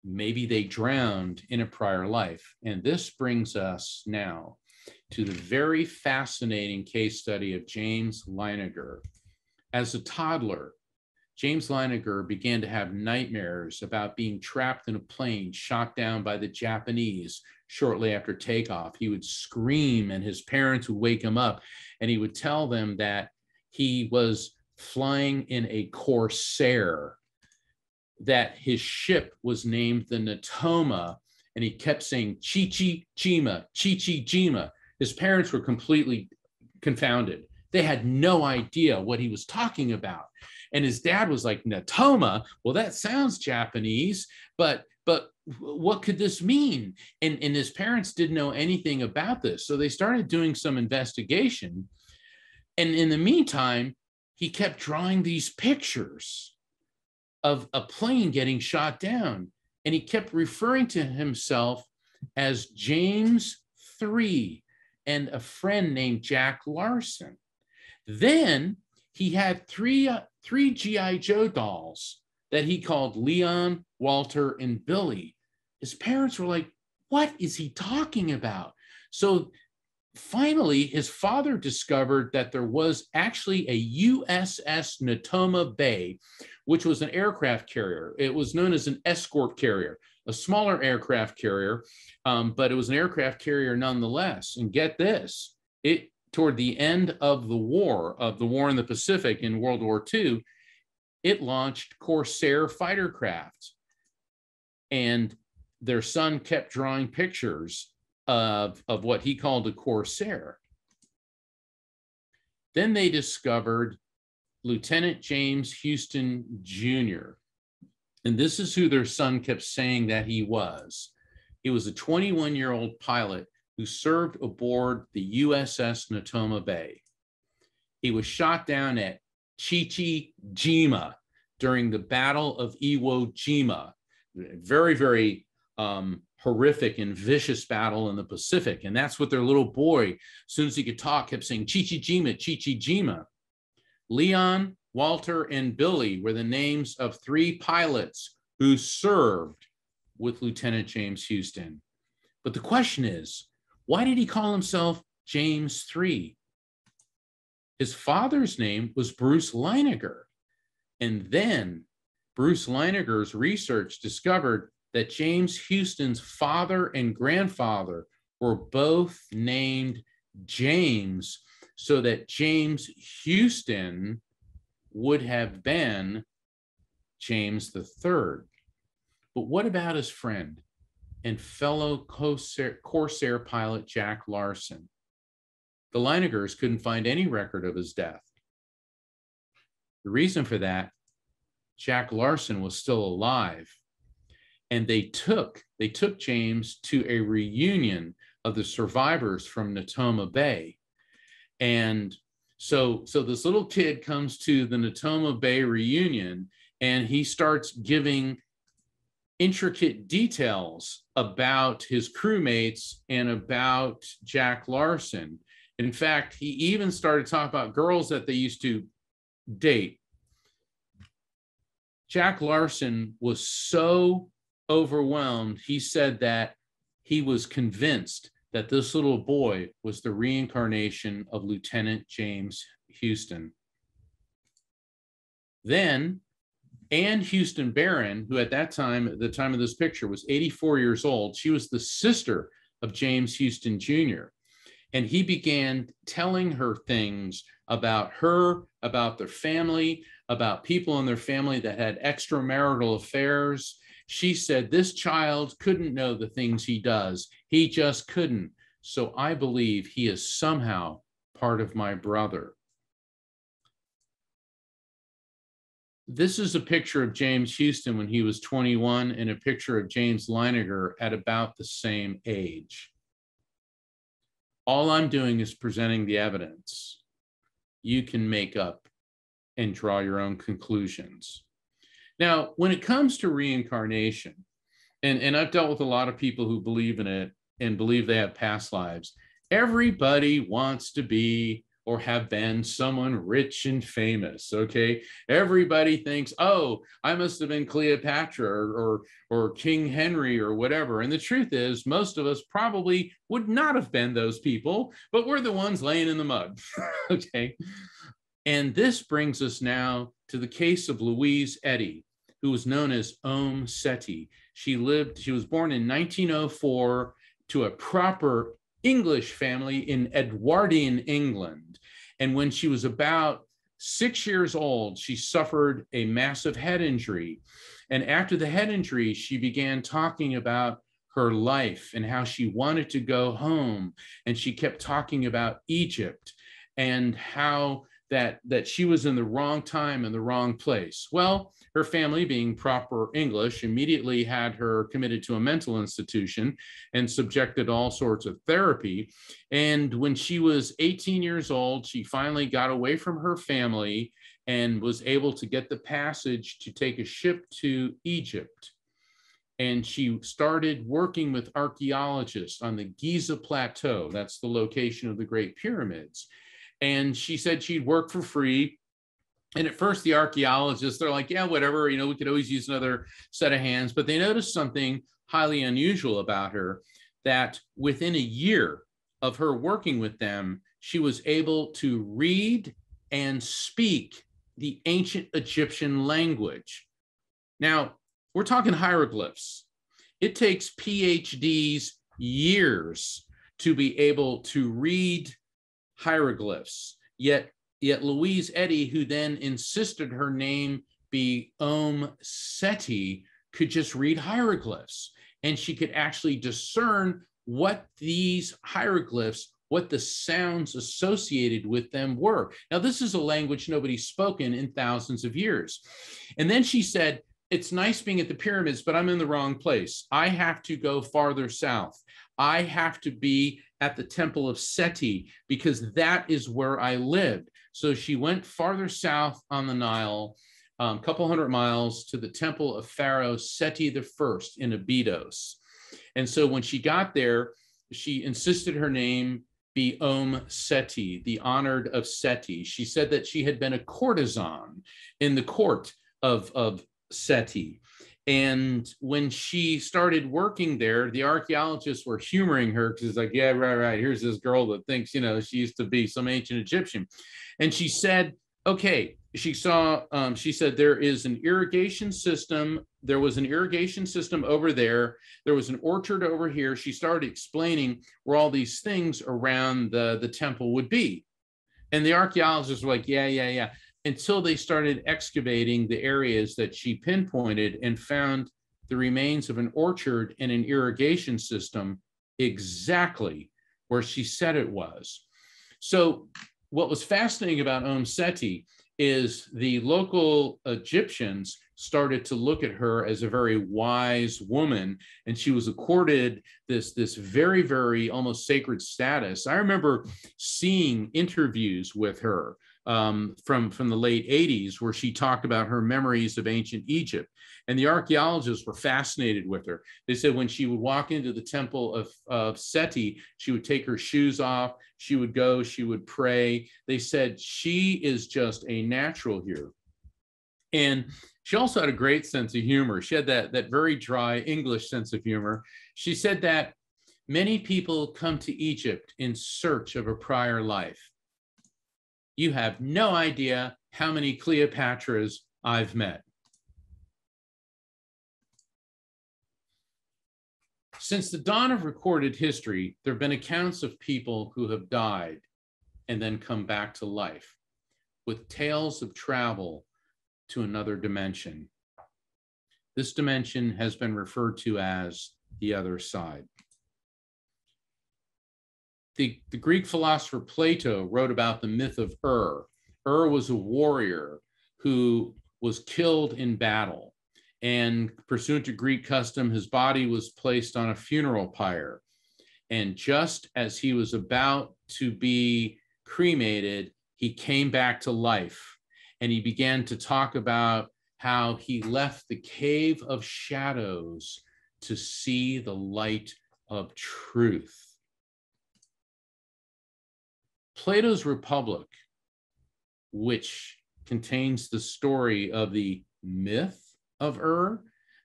maybe they drowned in a prior life. And this brings us now to the very fascinating case study of James Leininger. As a toddler, James Leininger began to have nightmares about being trapped in a plane shot down by the Japanese shortly after takeoff. He would scream and his parents would wake him up and he would tell them that he was flying in a Corsair, that his ship was named the Natoma, and he kept saying Chichi-jima, Chichi-jima. His parents were completely confounded. They had no idea what he was talking about. And his dad was like, Natoma? Well, that sounds Japanese, but what could this mean? And his parents didn't know anything about this. So they started doing some investigation. And in the meantime, he kept drawing these pictures of a plane getting shot down. And he kept referring to himself as James III and a friend named Jack Larson. Then he had three G.I. Joe dolls that he called Leon, Walter, and Billy. His parents were like, what is he talking about? So finally, his father discovered that there was actually a USS Natoma Bay, which was an aircraft carrier. It was known as an escort carrier, a smaller aircraft carrier, but it was an aircraft carrier nonetheless. And get this, toward the end of the war in the Pacific in World War II, it launched Corsair fighter craft. And their son kept drawing pictures of what he called a Corsair. Then they discovered Lieutenant James Houston Jr. And this is who their son kept saying that he was. He was a 21-year-old pilot who served aboard the USS Natoma Bay. He was shot down at Chichi-jima during the Battle of Iwo Jima. Very, very horrific and vicious battle in the Pacific. And that's what their little boy, as soon as he could talk, kept saying, Chichijima, Chichijima. Leon, Walter, and Billy were the names of 3 pilots who served with Lieutenant James Houston. But the question is, why did he call himself James III? His father's name was Bruce Leiniger. And then Bruce Leiniger's research discovered that James Houston's father and grandfather were both named James, so that James Houston would have been James III. But what about his friend and fellow Corsair pilot Jack Larson? The Leinigers couldn't find any record of his death. The reason for that, Jack Larson was still alive, and they took James to a reunion of the survivors from Natoma Bay. And so this little kid comes to the Natoma Bay reunion, and he starts giving intricate details about his crewmates and about Jack Larson. In fact, he even started talking about girls that they used to date. Jack Larson was so overwhelmed, he said that he was convinced that this little boy was the reincarnation of Lieutenant James Houston. Then Anne Houston Barron, who at that time, at the time of this picture, was 84 years old. She was the sister of James Houston Jr. And he began telling her things about her, about their family, about people in their family that had extramarital affairs. She said, this child couldn't know the things he does. He just couldn't. So I believe he is somehow part of my brother. This is a picture of James Houston when he was 21 and a picture of James Leiniger at about the same age. All I'm doing is presenting the evidence. You can make up and draw your own conclusions. Now, when it comes to reincarnation, and I've dealt with a lot of people who believe in it and believe they have past lives, everybody wants to be or have been someone rich and famous, okay? Everybody thinks, oh, I must have been Cleopatra or King Henry or whatever. And the truth is, most of us probably would not have been those people, but we're the ones laying in the mud, okay? And this brings us now to the case of Louise Eddy, who was known as Om Seti. She was born in 1904 to a proper English family in Edwardian England. And when she was about 6 years old, she suffered a massive head injury. And after the head injury, she began talking about her life and how she wanted to go home. And she kept talking about Egypt and how that she was in the wrong time and the wrong place. Well, her family, being proper English, immediately had her committed to a mental institution and subjected to all sorts of therapy. And when she was 18 years old, she finally got away from her family and was able to get the passage to take a ship to Egypt. And she started working with archaeologists on the Giza Plateau. That's the location of the Great Pyramids. And she said she'd work for free. And at first, the archaeologists, they're like, yeah, whatever, we could always use another set of hands. But they noticed something highly unusual about her, that within a year of her working with them, she was able to read and speak the ancient Egyptian language. Now, we're talking hieroglyphs. It takes PhDs years to be able to read hieroglyphs. Yet Louise Eddy, who then insisted her name be Om Seti, could just read hieroglyphs. And she could actually discern what these hieroglyphs, what the sounds associated with them were. Now, this is a language nobody's spoken in thousands of years. And then she said, it's nice being at the pyramids, but I'm in the wrong place. I have to go farther south. I have to be at the Temple of Seti because that is where I lived. So she went farther south on the Nile, a couple hundred miles, to the Temple of Pharaoh Seti I in Abydos. And so when she got there, she insisted her name be Om Seti, the honored of Seti. She said that she had been a courtesan in the court of Seti. And when she started working there, the archaeologists were humoring her because it's like, yeah, right. Here's this girl that thinks, she used to be some ancient Egyptian. And she said, okay, she said there is an irrigation system. There was an irrigation system over there. There was an orchard over here. She started explaining where all these things around the temple would be. And the archaeologists were like, yeah. Until they started excavating the areas that she pinpointed and found the remains of an orchard and an irrigation system exactly where she said it was. So what was fascinating about Om Seti is the local Egyptians started to look at her as a very wise woman, and she was accorded this very, very almost sacred status. I remember seeing interviews with her from the late 80s where she talked about her memories of ancient Egypt. And the archaeologists were fascinated with her. They said when she would walk into the temple of Seti, she would take her shoes off, she would go, she would pray. They said she is just a natural here. And she also had a great sense of humor. She had that very dry English sense of humor. She said that many people come to Egypt in search of a prior life. You have no idea how many Cleopatras I've met. Since the dawn of recorded history, there have been accounts of people who have died and then come back to life, with tales of travel to another dimension. This dimension has been referred to as the other side. The Greek philosopher Plato wrote about the myth of Ur. Ur was a warrior who was killed in battle. And pursuant to Greek custom, his body was placed on a funeral pyre. And just as he was about to be cremated, he came back to life. And he began to talk about how he left the cave of shadows to see the light of truth. Plato's Republic, which contains the story of the myth of Ur,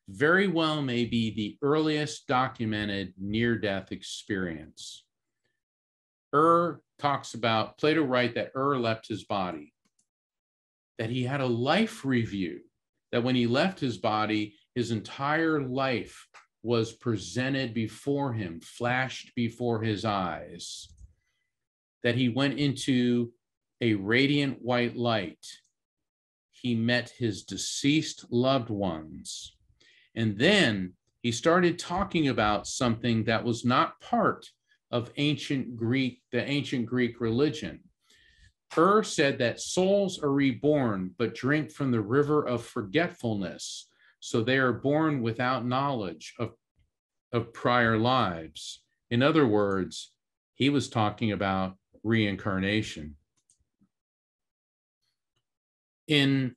very well may be the earliest documented near-death experience. Plato writes that Ur left his body, that he had a life review, that when he left his body, his entire life was presented before him, flashed before his eyes, that he went into a radiant white light. He met his deceased loved ones. And then he started talking about something that was not part of the ancient Greek religion. Ur said that souls are reborn, but drink from the river of forgetfulness. So they are born without knowledge of prior lives. In other words, he was talking about reincarnation. In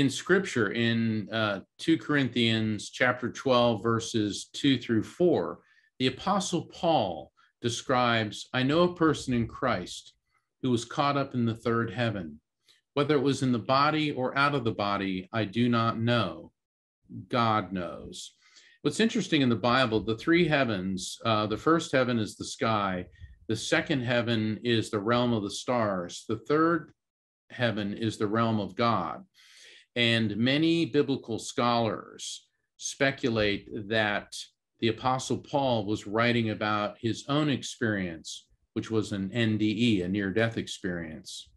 scripture, in 2 Corinthians chapter 12, verses 2-4, the Apostle Paul describes, I know a person in Christ who was caught up in the third heaven. Whether it was in the body or out of the body, I do not know. God knows. What's interesting in the Bible, the three heavens, the first heaven is the sky. The second heaven is the realm of the stars. The third heaven is the realm of God. And many biblical scholars speculate that the Apostle Paul was writing about his own experience, which was an NDE, a near-death experience.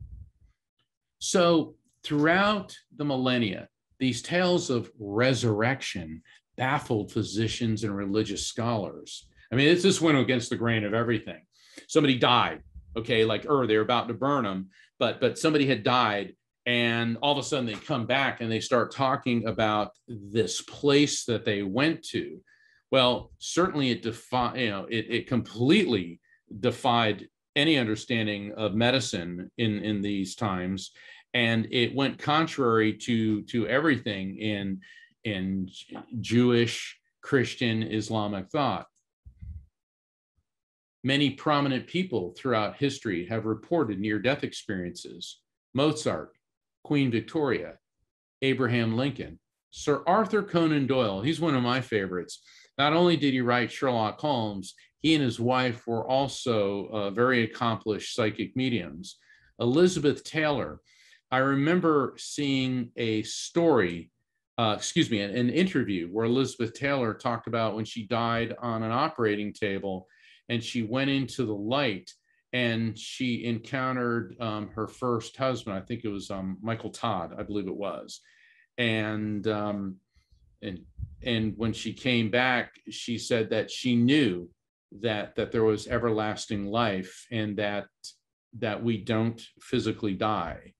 So throughout the millennia, these tales of resurrection baffled physicians and religious scholars. I mean, this went against the grain of everything. Somebody died, okay, like they're about to burn them, but somebody had died, and all of a sudden they come back and they start talking about this place that they went to. Well, certainly it completely defied any understanding of medicine in these times, and it went contrary to everything in Jewish Christian Islamic thought. Many prominent people throughout history have reported near-death experiences. Mozart, Queen Victoria, Abraham Lincoln, Sir Arthur Conan Doyle. He's one of my favorites. Not only did he write Sherlock Holmes, he and his wife were also very accomplished psychic mediums. Elizabeth Taylor. I remember seeing a story, an interview where Elizabeth Taylor talked about when she died on an operating table and she went into the light and she encountered her first husband. I think it was Michael Todd, I believe it was. And when she came back, she said that she knew that there was everlasting life and that we don't physically die.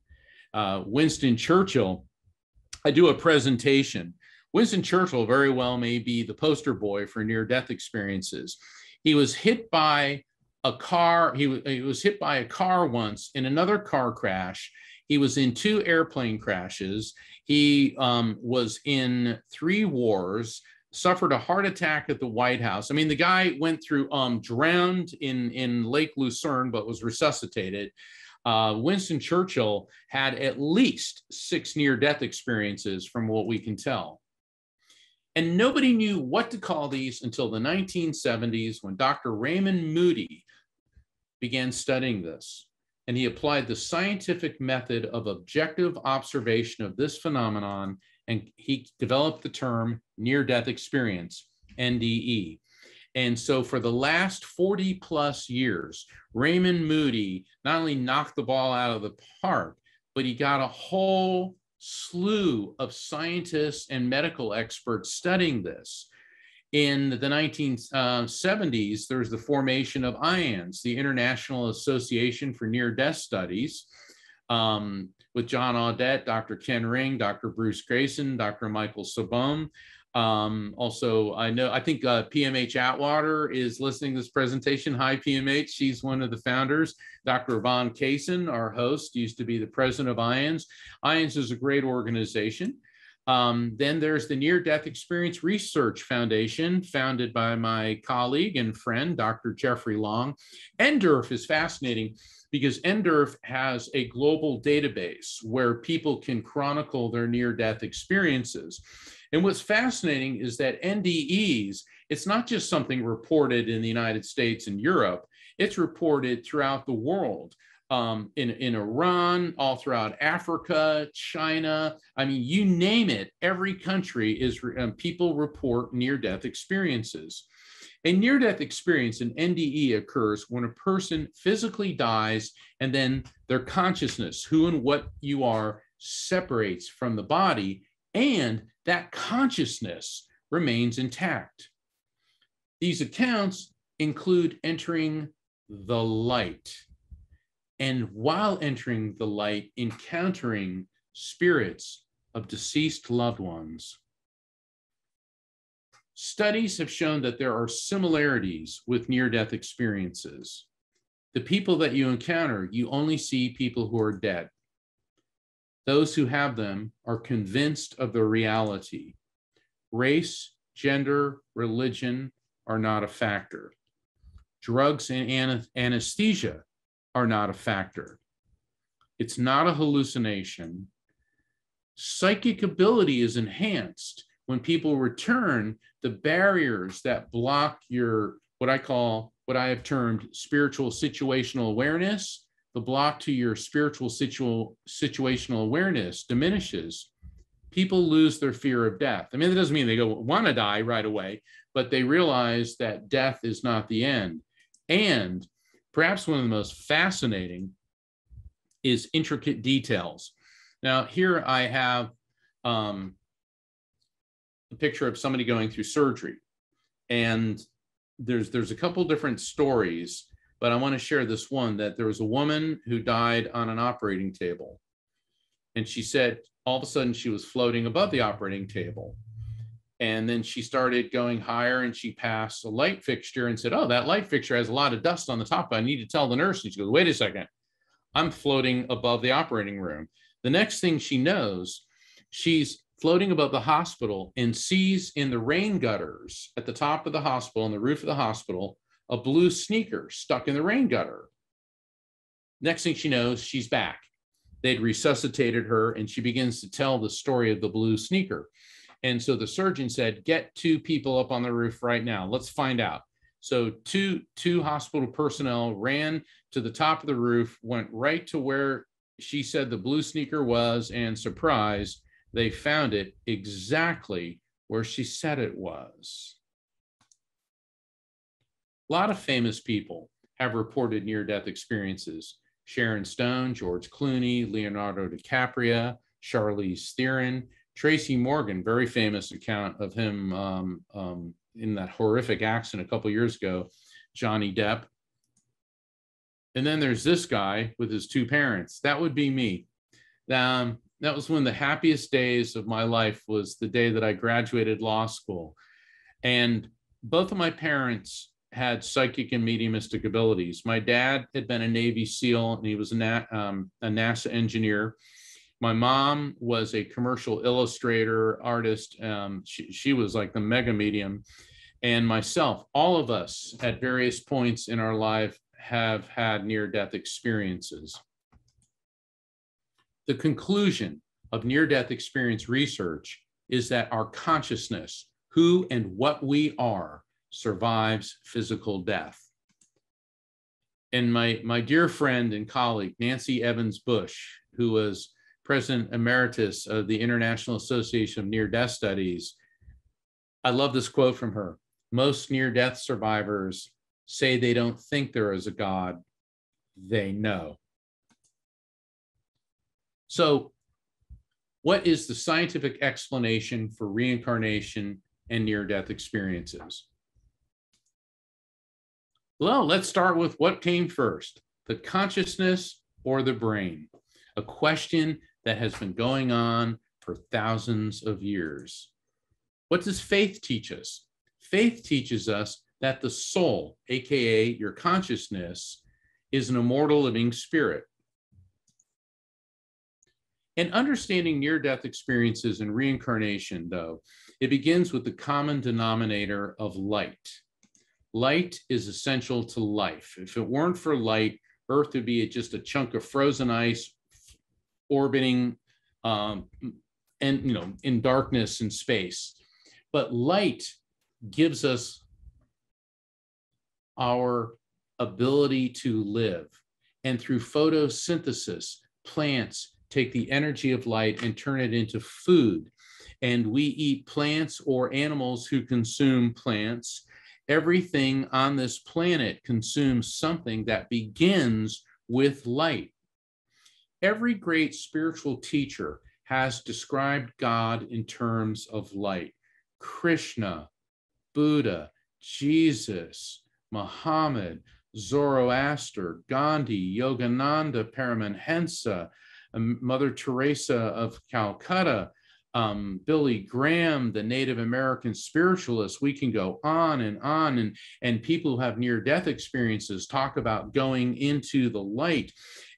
Winston Churchill, I do a presentation. Winston Churchill very well may be the poster boy for near-death experiences. He was hit by a car. He was hit by a car once in another car crash. He was in 2 airplane crashes. He was in 3 wars, suffered a heart attack at the White House. I mean, the guy went through, drowned in Lake Lucerne, but was resuscitated. Winston Churchill had at least 6 near-death experiences from what we can tell. And nobody knew what to call these until the 1970s when Dr. Raymond Moody began studying this. And he applied the scientific method of objective observation of this phenomenon, and he developed the term near-death experience, NDE. And so for the last 40 plus years, Raymond Moody not only knocked the ball out of the park, but he got a whole slew of scientists and medical experts studying this. In the 1970s, there was the formation of IANDS, the International Association for Near-Death Studies, with John Audette, Dr. Ken Ring, Dr. Bruce Grayson, Dr. Michael Sabone. Also, I think PMH Atwater is listening to this presentation. Hi, PMH. She's one of the founders. Dr. Yvonne Kaysen, our host, used to be the president of IANDS. IANDS is a great organization. Then there's the Near-Death Experience Research Foundation, founded by my colleague and friend, Dr. Jeffrey Long. NDERF is fascinating because NDERF has a global database where people can chronicle their near-death experiences. And what's fascinating is that NDEs, it's not just something reported in the United States and Europe, it's reported throughout the world. In Iran, all throughout Africa, China, I mean, you name it, every country is, people report near-death experiences. A near-death experience, an NDE, occurs when a person physically dies and then their consciousness, who and what you are, separates from the body, and that consciousness remains intact. These accounts include entering the light. And while entering the light, encountering spirits of deceased loved ones. Studies have shown that there are similarities with near-death experiences. The people that you encounter, you only see people who are dead. Those who have them are convinced of the reality. Race, gender, religion are not a factor. Drugs and anesthesia are not a factor. It's not a hallucination. Psychic ability is enhanced when people return. The barriers that block your, what I have termed spiritual situational awareness, the block to your spiritual situational awareness diminishes. People lose their fear of death. I mean, that doesn't mean they want to die right away, but they realize that death is not the end. And perhaps one of the most fascinating is intricate details. Now, here I have a picture of somebody going through surgery. And there's a couple different stories, but I want to share this one, that there was a woman who died on an operating table. And she said all of a sudden she was floating above the operating table. And then she started going higher and she passed a light fixture and said, oh, that light fixture has a lot of dust on the top. I need to tell the nurse. And she goes, wait a second, I'm floating above the operating room. The next thing she knows, she's floating above the hospital and sees in the rain gutters at the top of the hospital, on the roof of the hospital, a blue sneaker stuck in the rain gutter. Next thing she knows, she's back. They'd resuscitated her, and she begins to tell the story of the blue sneaker. And so the surgeon said, get 2 people up on the roof right now. Let's find out. So two hospital personnel ran to the top of the roof, went right to where she said the blue sneaker was, and surprise, they found it exactly where she said it was. A lot of famous people have reported near-death experiences. Sharon Stone, George Clooney, Leonardo DiCaprio, Charlize Theron, Tracy Morgan, very famous account of him in that horrific accident a couple years ago, Johnny Depp. And then there's this guy with his 2 parents. That would be me. That was one of the happiest days of my life, was the day that I graduated law school. And both of my parents had psychic and mediumistic abilities. My dad had been a Navy SEAL, and he was a NASA engineer. My mom was a commercial illustrator, artist. She was like the mega medium. And myself, all of us at various points in our life have had near-death experiences. The conclusion of near-death experience research is that our consciousness, who and what we are, survives physical death. And my dear friend and colleague, Nancy Evans Bush, who was President Emeritus of the International Association of Near-Death Studies, I love this quote from her. Most near-death survivors say they don't think there is a God, they know. So, what is the scientific explanation for reincarnation and near-death experiences? Well, let's start with what came first, the consciousness or the brain? A question that has been going on for thousands of years. What does faith teach us? Faith teaches us that the soul, aka your consciousness, is an immortal living spirit. And understanding near-death experiences and reincarnation, though, it begins with the common denominator of light. Light is essential to life. If it weren't for light, Earth would be just a chunk of frozen ice orbiting in darkness and space. But light gives us our ability to live. And through photosynthesis, plants take the energy of light and turn it into food. And we eat plants or animals who consume plants. Everything on this planet consumes something that begins with light. Every great spiritual teacher has described God in terms of light. Krishna, Buddha, Jesus, Muhammad, Zoroaster, Gandhi, Yogananda, Paramahansa, Mother Teresa of Calcutta, Billy Graham, the Native American spiritualist. We can go on, and people who have near-death experiences talk about going into the light.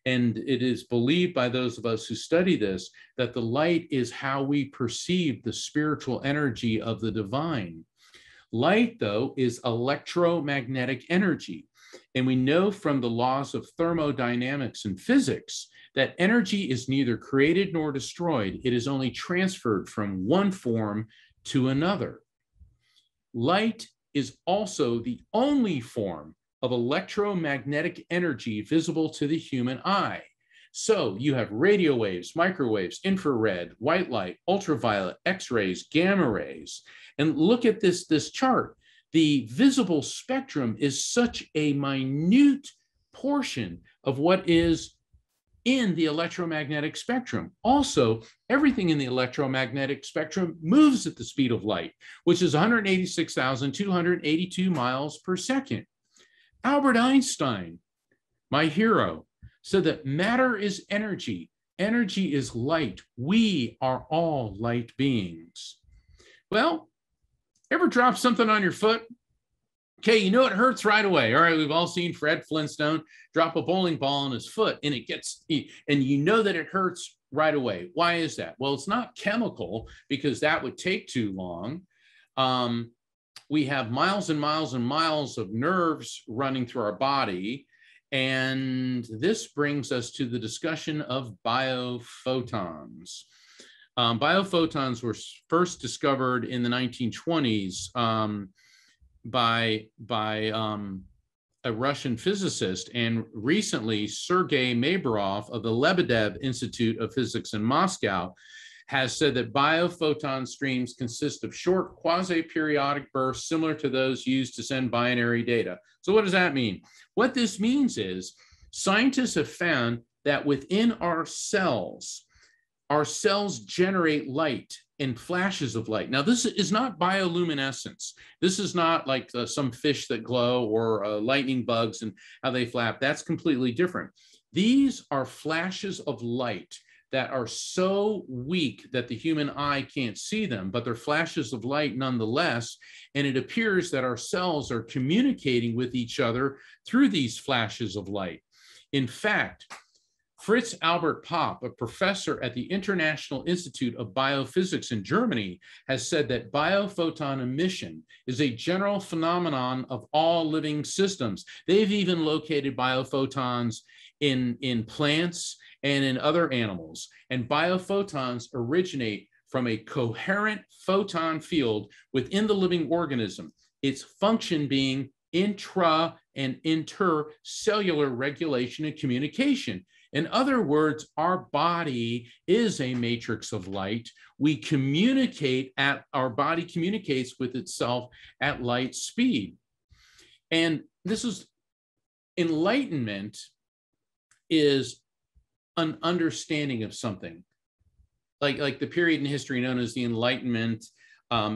And it is believed by those of us who study this that the light is how we perceive the spiritual energy of the divine. Light, though, is electromagnetic energy. And we know from the laws of thermodynamics and physics that energy is neither created nor destroyed. It is only transferred from one form to another. Light is also the only form of electromagnetic energy visible to the human eye. So you have radio waves, microwaves, infrared, white light, ultraviolet, X-rays, gamma rays. And look at this chart. The visible spectrum is such a minute portion of what is in the electromagnetic spectrum. Also, everything in the electromagnetic spectrum moves at the speed of light, which is 186,282 miles per second. Albert Einstein, my hero, said that matter is energy. Energy is light. We are all light beings. Well, ever drop something on your foot? Okay, you know it hurts right away. All right, we've all seen Fred Flintstone drop a bowling ball on his foot, and and you know that it hurts right away. Why is that? Well, it's not chemical, because that would take too long. We have miles and miles and miles of nerves running through our body. And this brings us to the discussion of biophotons. Biophotons were first discovered in the 1920s by a Russian physicist, and recently Sergei Makarov of the Lebedev Institute of Physics in Moscow has said that biophoton streams consist of short quasi-periodic bursts similar to those used to send binary data. So what does that mean? What this means is scientists have found that within our cells generate light in flashes of light. Now, this is not bioluminescence. This is not like some fish that glow or lightning bugs and how they flap. That's completely different. These are flashes of light that are so weak that the human eye can't see them, but they're flashes of light nonetheless. And it appears that our cells are communicating with each other through these flashes of light. In fact, Fritz Albert Popp, a professor at the International Institute of Biophysics in Germany, has said that biophoton emission is a general phenomenon of all living systems. They've even located biophotons in plants and in other animals. And biophotons originate from a coherent photon field within the living organism, its function being intra and intercellular regulation and communication. In other words, our body is a matrix of light. We communicate our body communicates with itself at light speed. And this is enlightenment is an understanding of something. Like the period in history known as the Enlightenment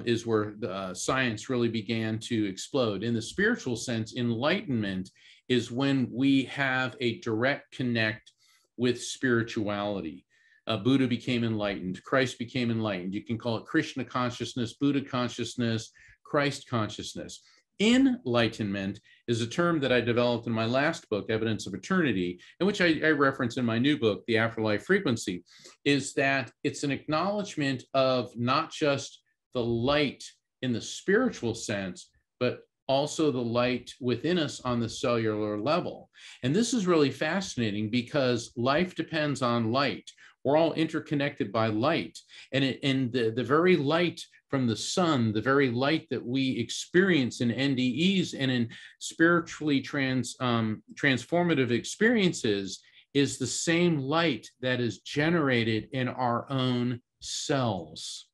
is where the science really began to explode. In the spiritual sense, enlightenment is when we have a direct connect with spirituality. Buddha became enlightened, Christ became enlightened. You can call it Krishna consciousness, Buddha consciousness, Christ consciousness. Enlightenment is a term that I developed in my last book, Evidence of Eternity, and which I reference in my new book, The Afterlife Frequency, is that it's an acknowledgement of not just the light in the spiritual sense, but also the light within us on the cellular level. And this is really fascinating because life depends on light. We're all interconnected by light. And the very light from the sun, the very light that we experience in NDEs and in spiritually transformative experiences is the same light that is generated in our own cells.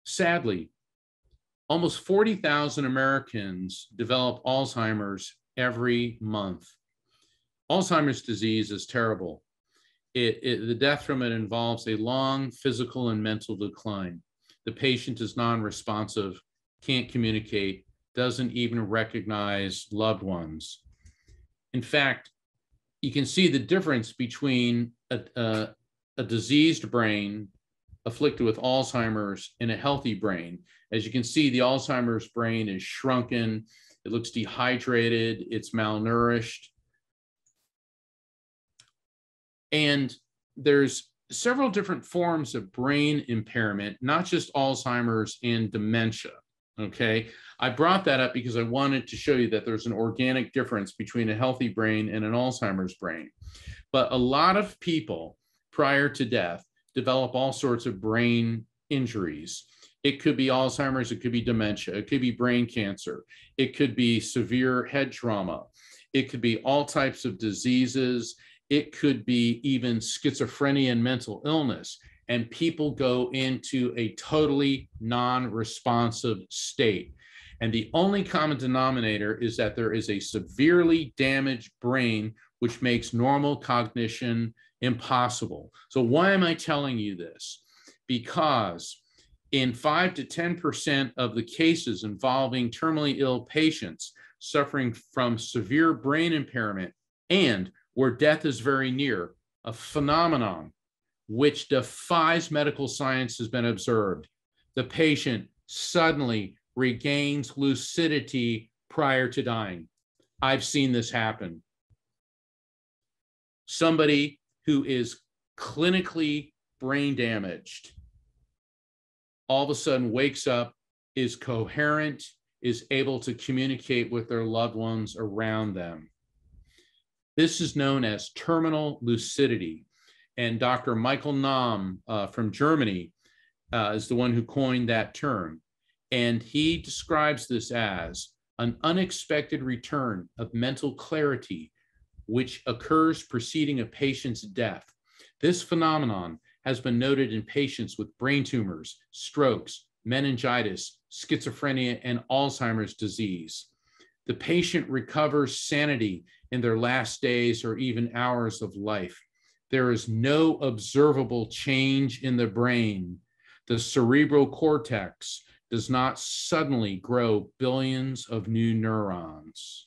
Sadly, almost 40,000 Americans develop Alzheimer's every month. Alzheimer's disease is terrible. The death from it involves a long physical and mental decline. The patient is non-responsive, can't communicate, doesn't even recognize loved ones. In fact, you can see the difference between a diseased brain afflicted with Alzheimer's and a healthy brain. As you can see, the Alzheimer's brain is shrunken, it looks dehydrated, it's malnourished. And there's several different forms of brain impairment, not just Alzheimer's and dementia, okay? I brought that up because I wanted to show you that there's an organic difference between a healthy brain and an Alzheimer's brain. But a lot of people prior to death develop all sorts of brain injuries. It could be Alzheimer's, it could be dementia, it could be brain cancer, it could be severe head trauma, it could be all types of diseases, it could be even schizophrenia and mental illness. And people go into a totally non-responsive state. And the only common denominator is that there is a severely damaged brain, which makes normal cognition impossible. So why am I telling you this? Because in 5 to 10% of the cases involving terminally ill patients suffering from severe brain impairment and where death is very near, a phenomenon which defies medical science has been observed. The patient suddenly regains lucidity prior to dying. I've seen this happen. Somebody who is clinically brain damaged all of a sudden wakes up, is coherent, is able to communicate with their loved ones around them. This is known as terminal lucidity. And Dr. Michael Nahm from Germany is the one who coined that term. And he describes this as an unexpected return of mental clarity, which occurs preceding a patient's death. This phenomenon has been noted in patients with brain tumors, strokes, meningitis, schizophrenia, and Alzheimer's disease. The patient recovers sanity in their last days or even hours of life. There is no observable change in the brain. The cerebral cortex does not suddenly grow billions of new neurons.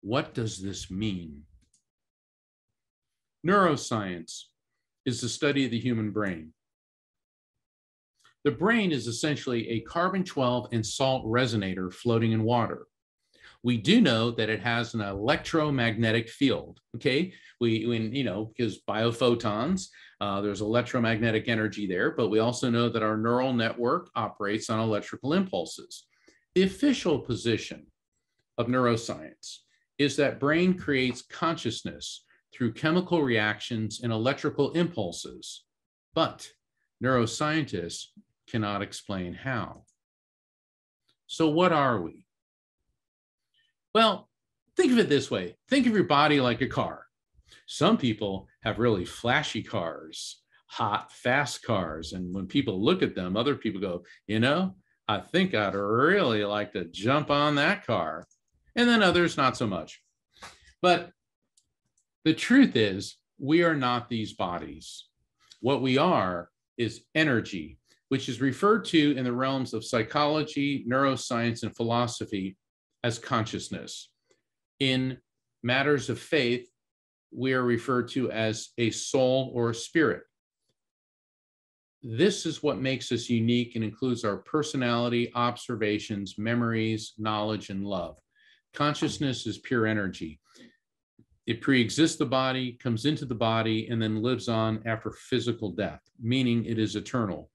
What does this mean? Neuroscience is the study of the human brain. The brain is essentially a carbon-12 and salt resonator floating in water. We do know that it has an electromagnetic field, okay? Because biophotons, there's electromagnetic energy there, but we also know that our neural network operates on electrical impulses. The official position of neuroscience is that brain creates consciousness through chemical reactions and electrical impulses, but neuroscientists cannot explain how. So what are we? Well, think of it this way. Think of your body like a car. Some people have really flashy cars, hot, fast cars. And when people look at them, other people go, I think I'd really like to jump on that car. And then others, not so much. But the truth is, we are not these bodies. What we are is energy, which is referred to in the realms of psychology, neuroscience, and philosophy as consciousness. In matters of faith, we are referred to as a soul or a spirit. This is what makes us unique and includes our personality, observations, memories, knowledge, and love. Consciousness is pure energy. It pre-exists the body, comes into the body, and then lives on after physical death, meaning it is eternal.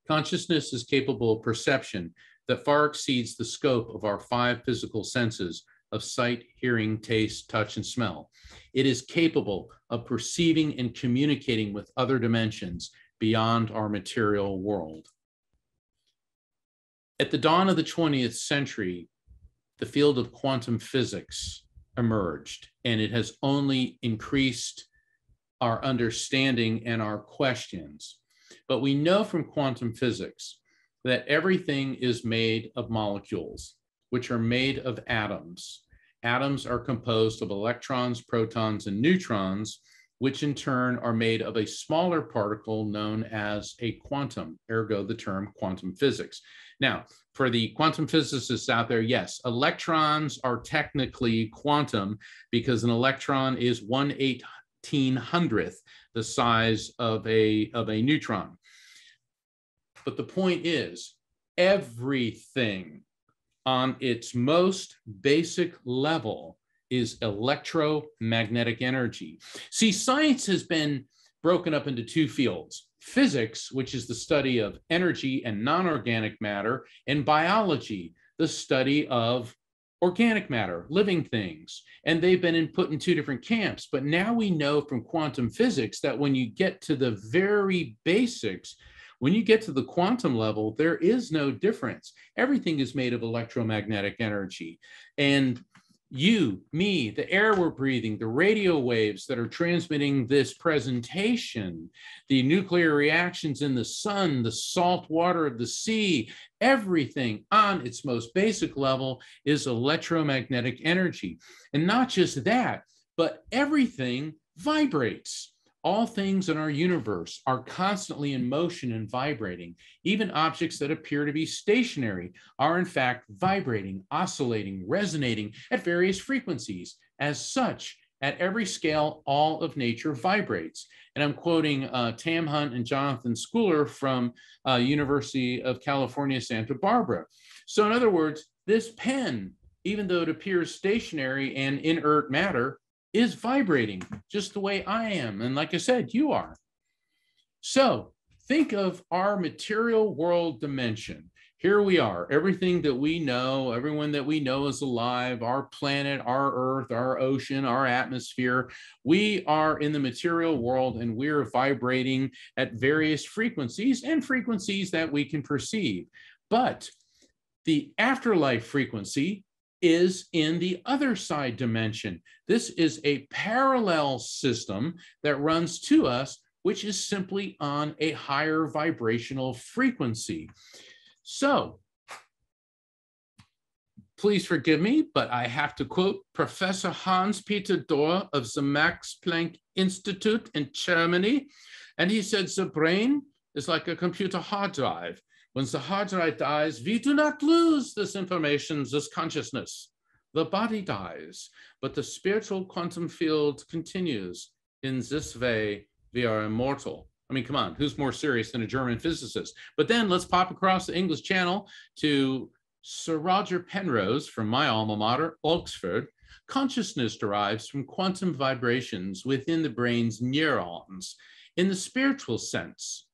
Consciousness is capable of perception that far exceeds the scope of our 5 physical senses of sight, hearing, taste, touch, and smell. It is capable of perceiving and communicating with other dimensions beyond our material world. At the dawn of the 20th century, the field of quantum physics emerged, and it has only increased our understanding and our questions. But we know from quantum physics that everything is made of molecules, which are made of atoms. Atoms are composed of electrons, protons, and neutrons, which in turn are made of a smaller particle known as a quantum, ergo the term quantum physics. Now, for the quantum physicists out there, yes, electrons are technically quantum because an electron is 1/1800th the size of a neutron. But the point is, everything on its most basic level is electromagnetic energy. See, science has been broken up into 2 fields: physics, which is the study of energy and non-organic matter, and biology, the study of organic matter, living things. And they've been put in 2 different camps. But now we know from quantum physics that when you get to the very basics, when you get to the quantum level, there is no difference. Everything is made of electromagnetic energy. And you, me, the air we're breathing, the radio waves that are transmitting this presentation, the nuclear reactions in the sun, the salt water of the sea, everything on its most basic level is electromagnetic energy. And not just that, but everything vibrates. All things in our universe are constantly in motion and vibrating. Even objects that appear to be stationary are in fact vibrating, oscillating, resonating at various frequencies. As such, at every scale, all of nature vibrates. And I'm quoting Tam Hunt and Jonathan Schooler from University of California, Santa Barbara. So in other words, this pen, even though it appears stationary and inert matter, is vibrating just the way I am. And like I said, you are. So think of our material world dimension. Here we are, everything that we know, everyone that we know is alive, our planet, our earth, our ocean, our atmosphere. We are in the material world and we're vibrating at various frequencies and frequencies that we can perceive. But the afterlife frequency is in the other side dimension. This is a parallel system that runs to us, which is simply on a higher vibrational frequency. So, please forgive me, but I have to quote Professor Hans-Peter Dohr of the Max Planck Institute in Germany. And he said, the brain is like a computer hard drive. When the hard drive dies, we do not lose this information, this consciousness. The body dies, but the spiritual quantum field continues. In this way, we are immortal. I mean, come on, who's more serious than a German physicist? But then let's pop across the English Channel to Sir Roger Penrose from my alma mater, Oxford. Consciousness derives from quantum vibrations within the brain's neurons. In the spiritual sense,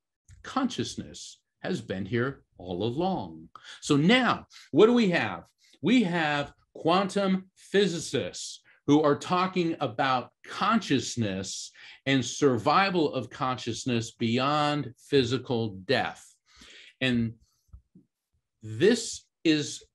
consciousness has been here all along. So now, what do we have? We have quantum physicists who are talking about consciousness and survival of consciousness beyond physical death. And this is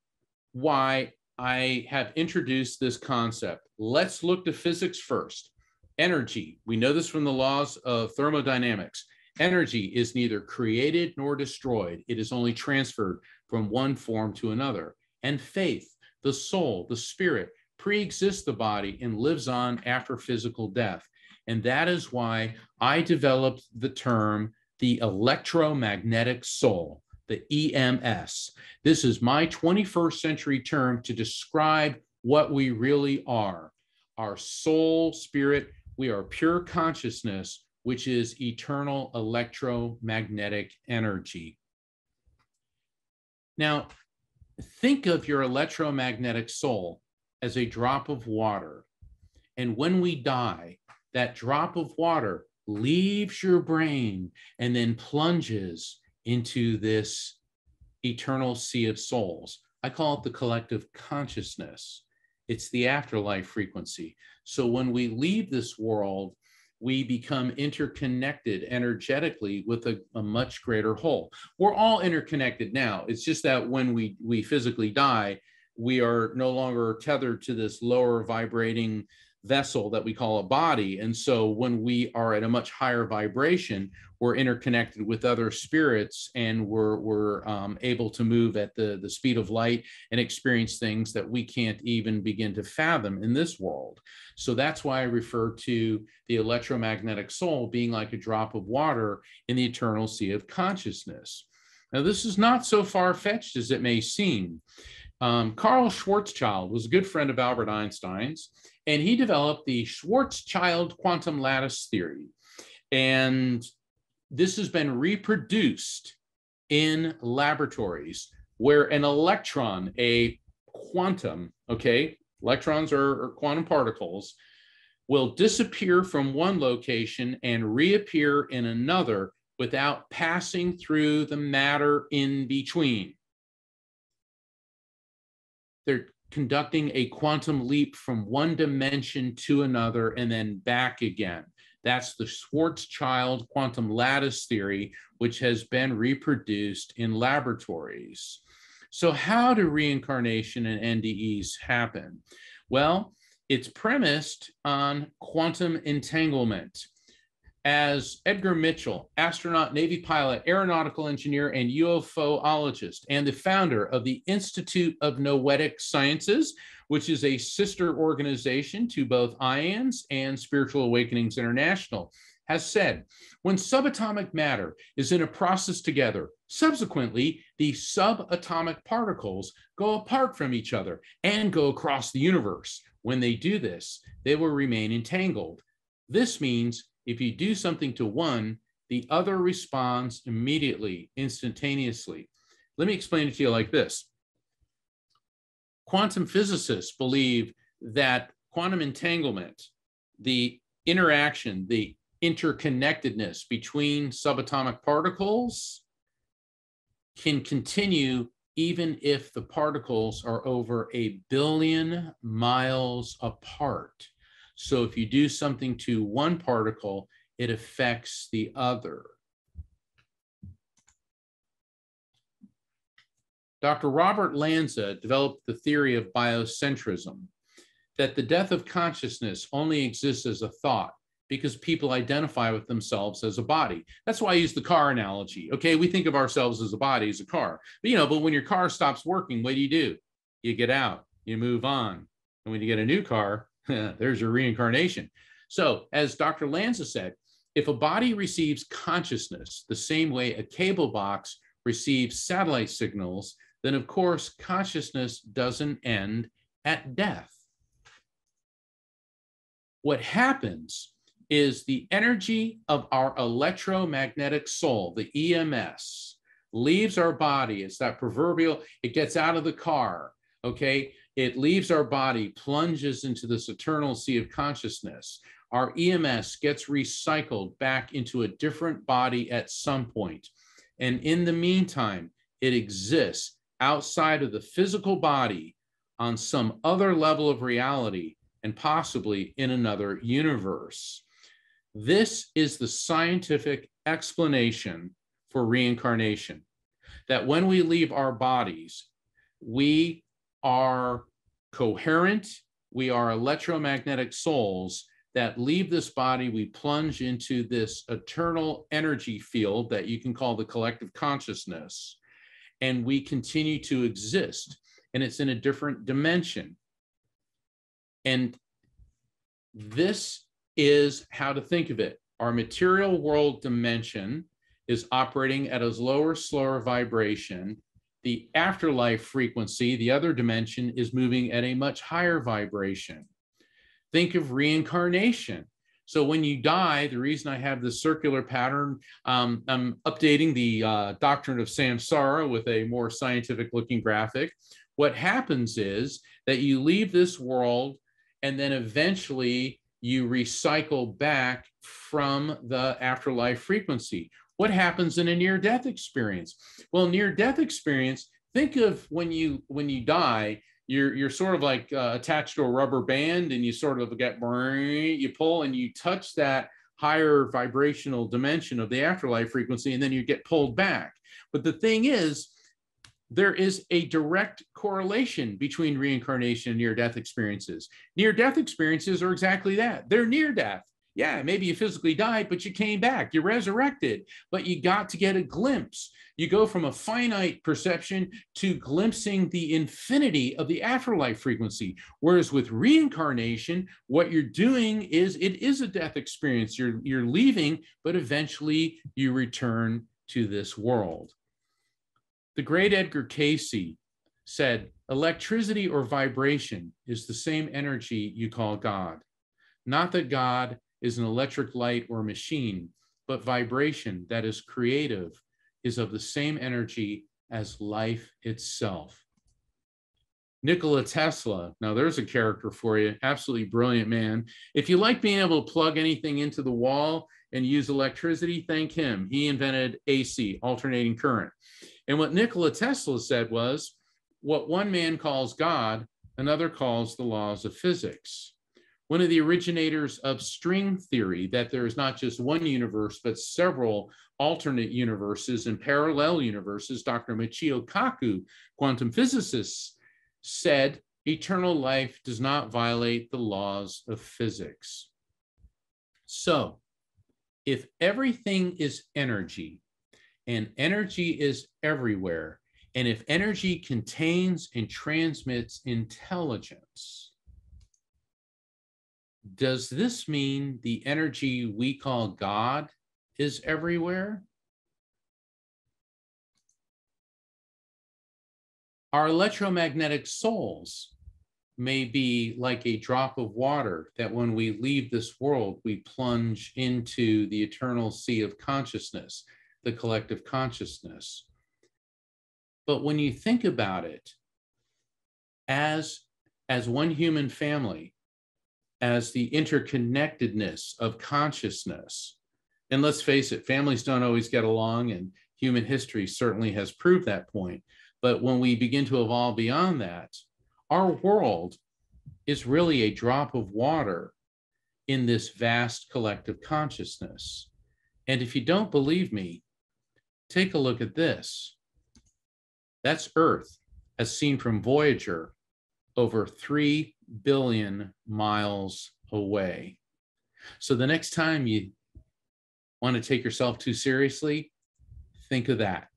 why I have introduced this concept. Let's look to physics first. Energy, we know this from the laws of thermodynamics. Energy is neither created nor destroyed. It is only transferred from one form to another. And faith, the soul, the spirit, pre-exists the body and lives on after physical death. And that is why I developed the term, the electromagnetic soul, the EMS. This is my 21st century term to describe what we really are. Our soul, spirit, we are pure consciousness, which is eternal electromagnetic energy. Now, think of your electromagnetic soul as a drop of water. And when we die, that drop of water leaves your brain and then plunges into this eternal sea of souls. I call it the collective consciousness. It's the afterlife frequency. So when we leave this world, we become interconnected energetically with a much greater whole. We're all interconnected now. It's just that when we physically die, we are no longer tethered to this lower vibrating vessel that we call a body. And so when we are at a much higher vibration, we're interconnected with other spirits and we're able to move at the speed of light and experience things that we can't even begin to fathom in this world. So that's why I refer to the electromagnetic soul being like a drop of water in the eternal sea of consciousness. Now, this is not so far-fetched as it may seem. Carl Schwarzschild was a good friend of Albert Einstein's, and he developed the Schwarzschild quantum lattice theory. And this has been reproduced in laboratories where an electron, a quantum, okay, electrons are quantum particles, will disappear from one location and reappear in another without passing through the matter in between. They're conducting a quantum leap from one dimension to another and then back again. That's the Schwarzschild quantum lattice theory, which has been reproduced in laboratories. So how do reincarnation and NDEs happen? Well, it's premised on quantum entanglement. As Edgar Mitchell, astronaut, Navy pilot, aeronautical engineer, and UFOologist, and the founder of the Institute of Noetic Sciences, which is a sister organization to both IANDS and Spiritual Awakenings International, has said, when subatomic matter is in a process together, subsequently, the subatomic particles go apart from each other and go across the universe. When they do this, they will remain entangled. This means if you do something to one, the other responds immediately, instantaneously. Let me explain it to you like this. Quantum physicists believe that quantum entanglement the interaction, the interconnectedness between subatomic particles can continue even if the particles are over 1 billion miles apart. So if you do something to one particle, it affects the other. Dr. Robert Lanza developed the theory of biocentrism, that the death of consciousness only exists as a thought because people identify with themselves as a body. That's why I use the car analogy. Okay, we think of ourselves as a body, as a car. But, but when your car stops working, what do? You get out, you move on. And when you get a new car, there's your reincarnation. So as Dr. Lanza said, if a body receives consciousness the same way a cable box receives satellite signals, then of course consciousness doesn't end at death. What happens is the energy of our electromagnetic soul, the EMS, leaves our body. It's that proverbial, it gets out of the car, okay? It leaves our body, plunges into this eternal sea of consciousness. Our EMS gets recycled back into a different body at some point. And in the meantime, it exists outside of the physical body on some other level of reality and possibly in another universe. This is the scientific explanation for reincarnation, that when we leave our bodies, we are coherent, we are electromagnetic souls that leave this body, we plunge into this eternal energy field that you can call the collective consciousness, and we continue to exist, and it's in a different dimension. And this is how to think of it. Our material world dimension is operating at a lower, slower vibration. The afterlife frequency, the other dimension, is moving at a much higher vibration. Think of reincarnation. So when you die, the reason I have this circular pattern, I'm updating the doctrine of samsara with a more scientific looking graphic. What happens is that you leave this world and then eventually you recycle back from the afterlife frequency. What happens in a near-death experience? Well, near-death experience, think of when you die, you're sort of like attached to a rubber band, and you sort of get, you pull and you touch that higher vibrational dimension of the afterlife frequency, and then you get pulled back. But the thing is, there is a direct correlation between reincarnation and near-death experiences. Near-death experiences are exactly that. They're near death. Yeah, maybe you physically died, but you came back, you resurrected, but you got to get a glimpse. You go from a finite perception to glimpsing the infinity of the afterlife frequency. Whereas with reincarnation, what you're doing is, it is a death experience. You're leaving, but eventually you return to this world. The great Edgar Cayce said, electricity or vibration is the same energy you call God. Not that God is an electric light or machine, but vibration that is creative is of the same energy as life itself. Nikola Tesla, now there's a character for you, absolutely brilliant man. If you like being able to plug anything into the wall and use electricity, thank him. He invented AC, alternating current. And what Nikola Tesla said was, what one man calls God, another calls the laws of physics. One of the originators of string theory, that there is not just one universe, but several alternate universes and parallel universes, Dr. Michio Kaku, quantum physicist, said eternal life does not violate the laws of physics. So, if everything is energy, and energy is everywhere, and if energy contains and transmits intelligence, does this mean the energy we call God is everywhere? Our electromagnetic souls may be like a drop of water that when we leave this world, we plunge into the eternal sea of consciousness, the collective consciousness. But when you think about it, as one human family, as the interconnectedness of consciousness. And let's face it, families don't always get along, and human history certainly has proved that point. But when we begin to evolve beyond that, our world is really a drop of water in this vast collective consciousness. And if you don't believe me, take a look at this. That's Earth, as seen from Voyager, over 3 billion miles away. So the next time you want to take yourself too seriously, think of that.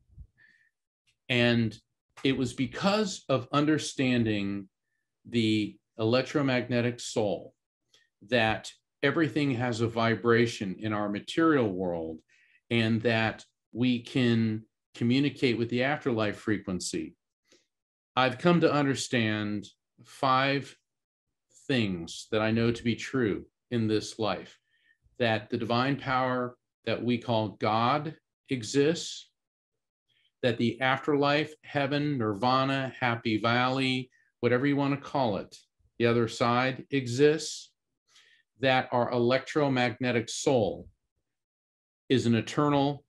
And it was because of understanding the electromagnetic soul that everything has a vibration in our material world, and that we can communicate with the afterlife frequency. I've come to understand 5 things that I know to be true in this life: that the divine power that we call God exists, that the afterlife, heaven, nirvana, happy valley, whatever you want to call it, the other side exists, that our electromagnetic soul is an eternal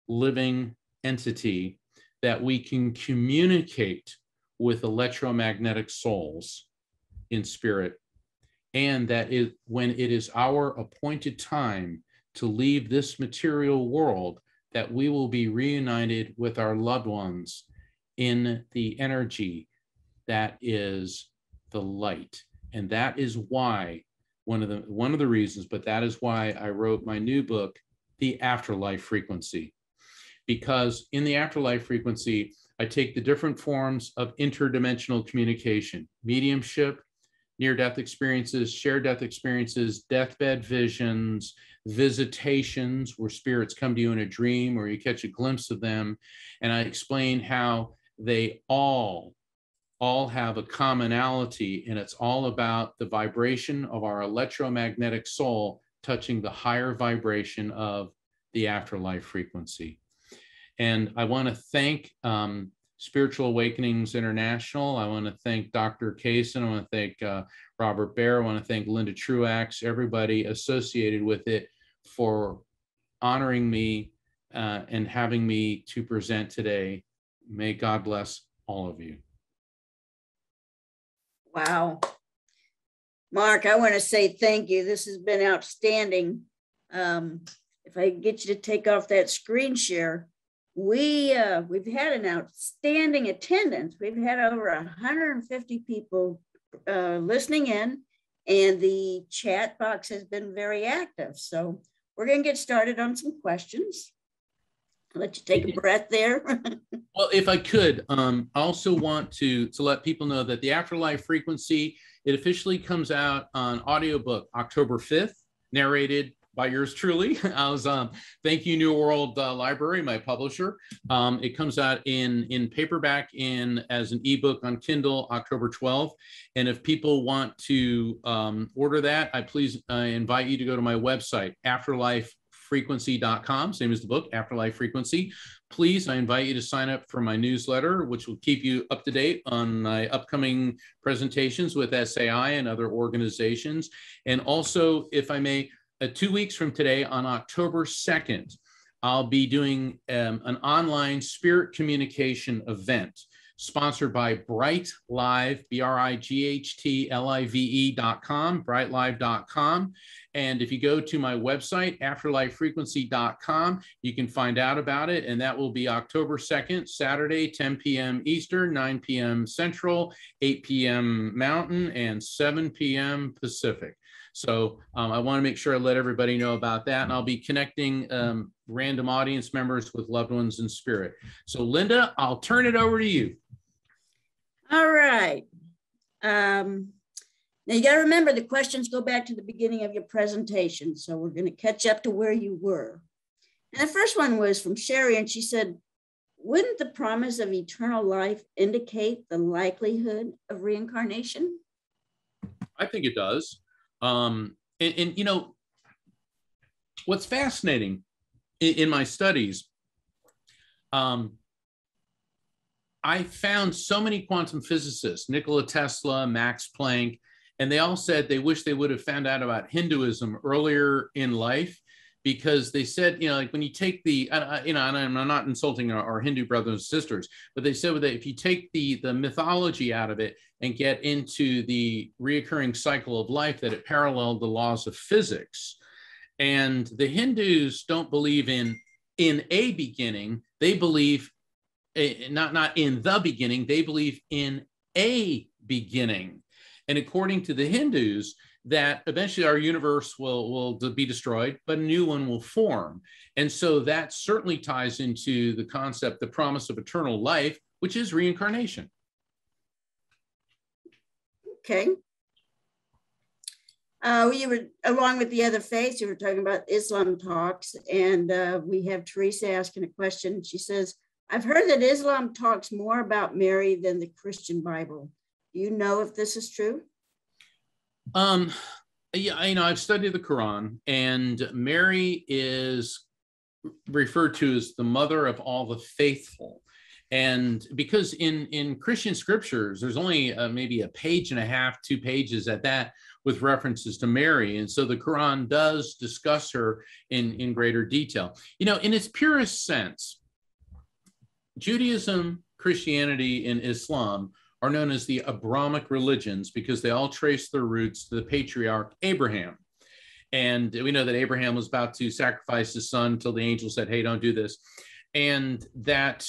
living entity, that we can communicate with electromagnetic souls in spirit, and that when it is our appointed time to leave this material world, that we will be reunited with our loved ones in the energy that is the light. And that is why, one of the reasons, but that is why I wrote my new book, The Afterlife Frequency. Because in the afterlife frequency, I take the different forms of interdimensional communication: mediumship, near-death experiences, shared death experiences, deathbed visions, visitations, where spirits come to you in a dream or you catch a glimpse of them. And I explain how they all have a commonality, and it's all about the vibration of our electromagnetic soul touching the higher vibration of the afterlife frequency. And I want to thank Spiritual Awakenings International. I want to thank Dr. Kaysen. I want to thank Robert Baer. I want to thank Linda Truax, everybody associated with it, for honoring me and having me to present today. May God bless all of you. Wow. Mark, I want to say thank you. This has been outstanding. If I get you to take off that screen share, we've had an outstanding attendance. We've had over 150 people listening in, and the chat box has been very active. So we're going to get started on some questions. I'll let you take a breath there. Well, if I could, I also want to let people know that the Afterlife Frequency, it officially comes out on audiobook October 5th, narrated by yours truly. I was thank you, New World Library, my publisher. It comes out in paperback as an ebook on Kindle October 12th. And if people want to order that, I invite you to go to my website, afterlifefrequency.com, same as the book, Afterlife Frequency. Please, I invite you to sign up for my newsletter, which will keep you up to date on my upcoming presentations with SAI and other organizations. And also, if I may, 2 weeks from today, on October 2nd, I'll be doing an online spirit communication event sponsored by Bright Live, BRIGHTLIVE.com, brightlive.com. And if you go to my website, afterlifefrequency.com, you can find out about it. And that will be October 2nd, Saturday, 10 p.m. Eastern, 9 p.m. Central, 8 p.m. Mountain, and 7 p.m. Pacific. So I want to make sure I let everybody know about that. And I'll be connecting random audience members with loved ones in spirit. So Linda, I'll turn it over to you. All right. Now you got to remember, the questions go back to the beginning of your presentation. So we're going to catch up to where you were. And the first one was from Sherry, and she said, wouldn't the promise of eternal life indicate the likelihood of reincarnation? I think it does. And you know, what's fascinating in my studies, I found so many quantum physicists, Nikola Tesla, Max Planck, And they all said they wish they would have found out about Hinduism earlier in life, because they said, like when you take the, and I'm not insulting our Hindu brothers and sisters, but they said that if you take the mythology out of it and get into the reoccurring cycle of life, that it paralleled the laws of physics. And the Hindus don't believe in a beginning. They believe not in the beginning. They believe in a beginning. And according to the Hindus, that eventually our universe will be destroyed, but a new one will form. And so that certainly ties into the concept, the promise of eternal life, which is reincarnation. Okay. You were, along with the other faiths, you were talking about Islam talks, and we have Teresa asking a question. She says, I've heard that Islam talks more about Mary than the Christian Bible. Do you know if this is true? Yeah, I've studied the Quran, and Mary is referred to as the mother of all the faithful. And because in Christian scriptures, there's only maybe a page and a half, 2 pages at that, with references to Mary. And so the Quran does discuss her in greater detail. In its purest sense, Judaism, Christianity, and Islam are known as the Abrahamic religions because they all trace their roots to the patriarch Abraham. And we know that Abraham was about to sacrifice his son until the angel said, hey, don't do this. And that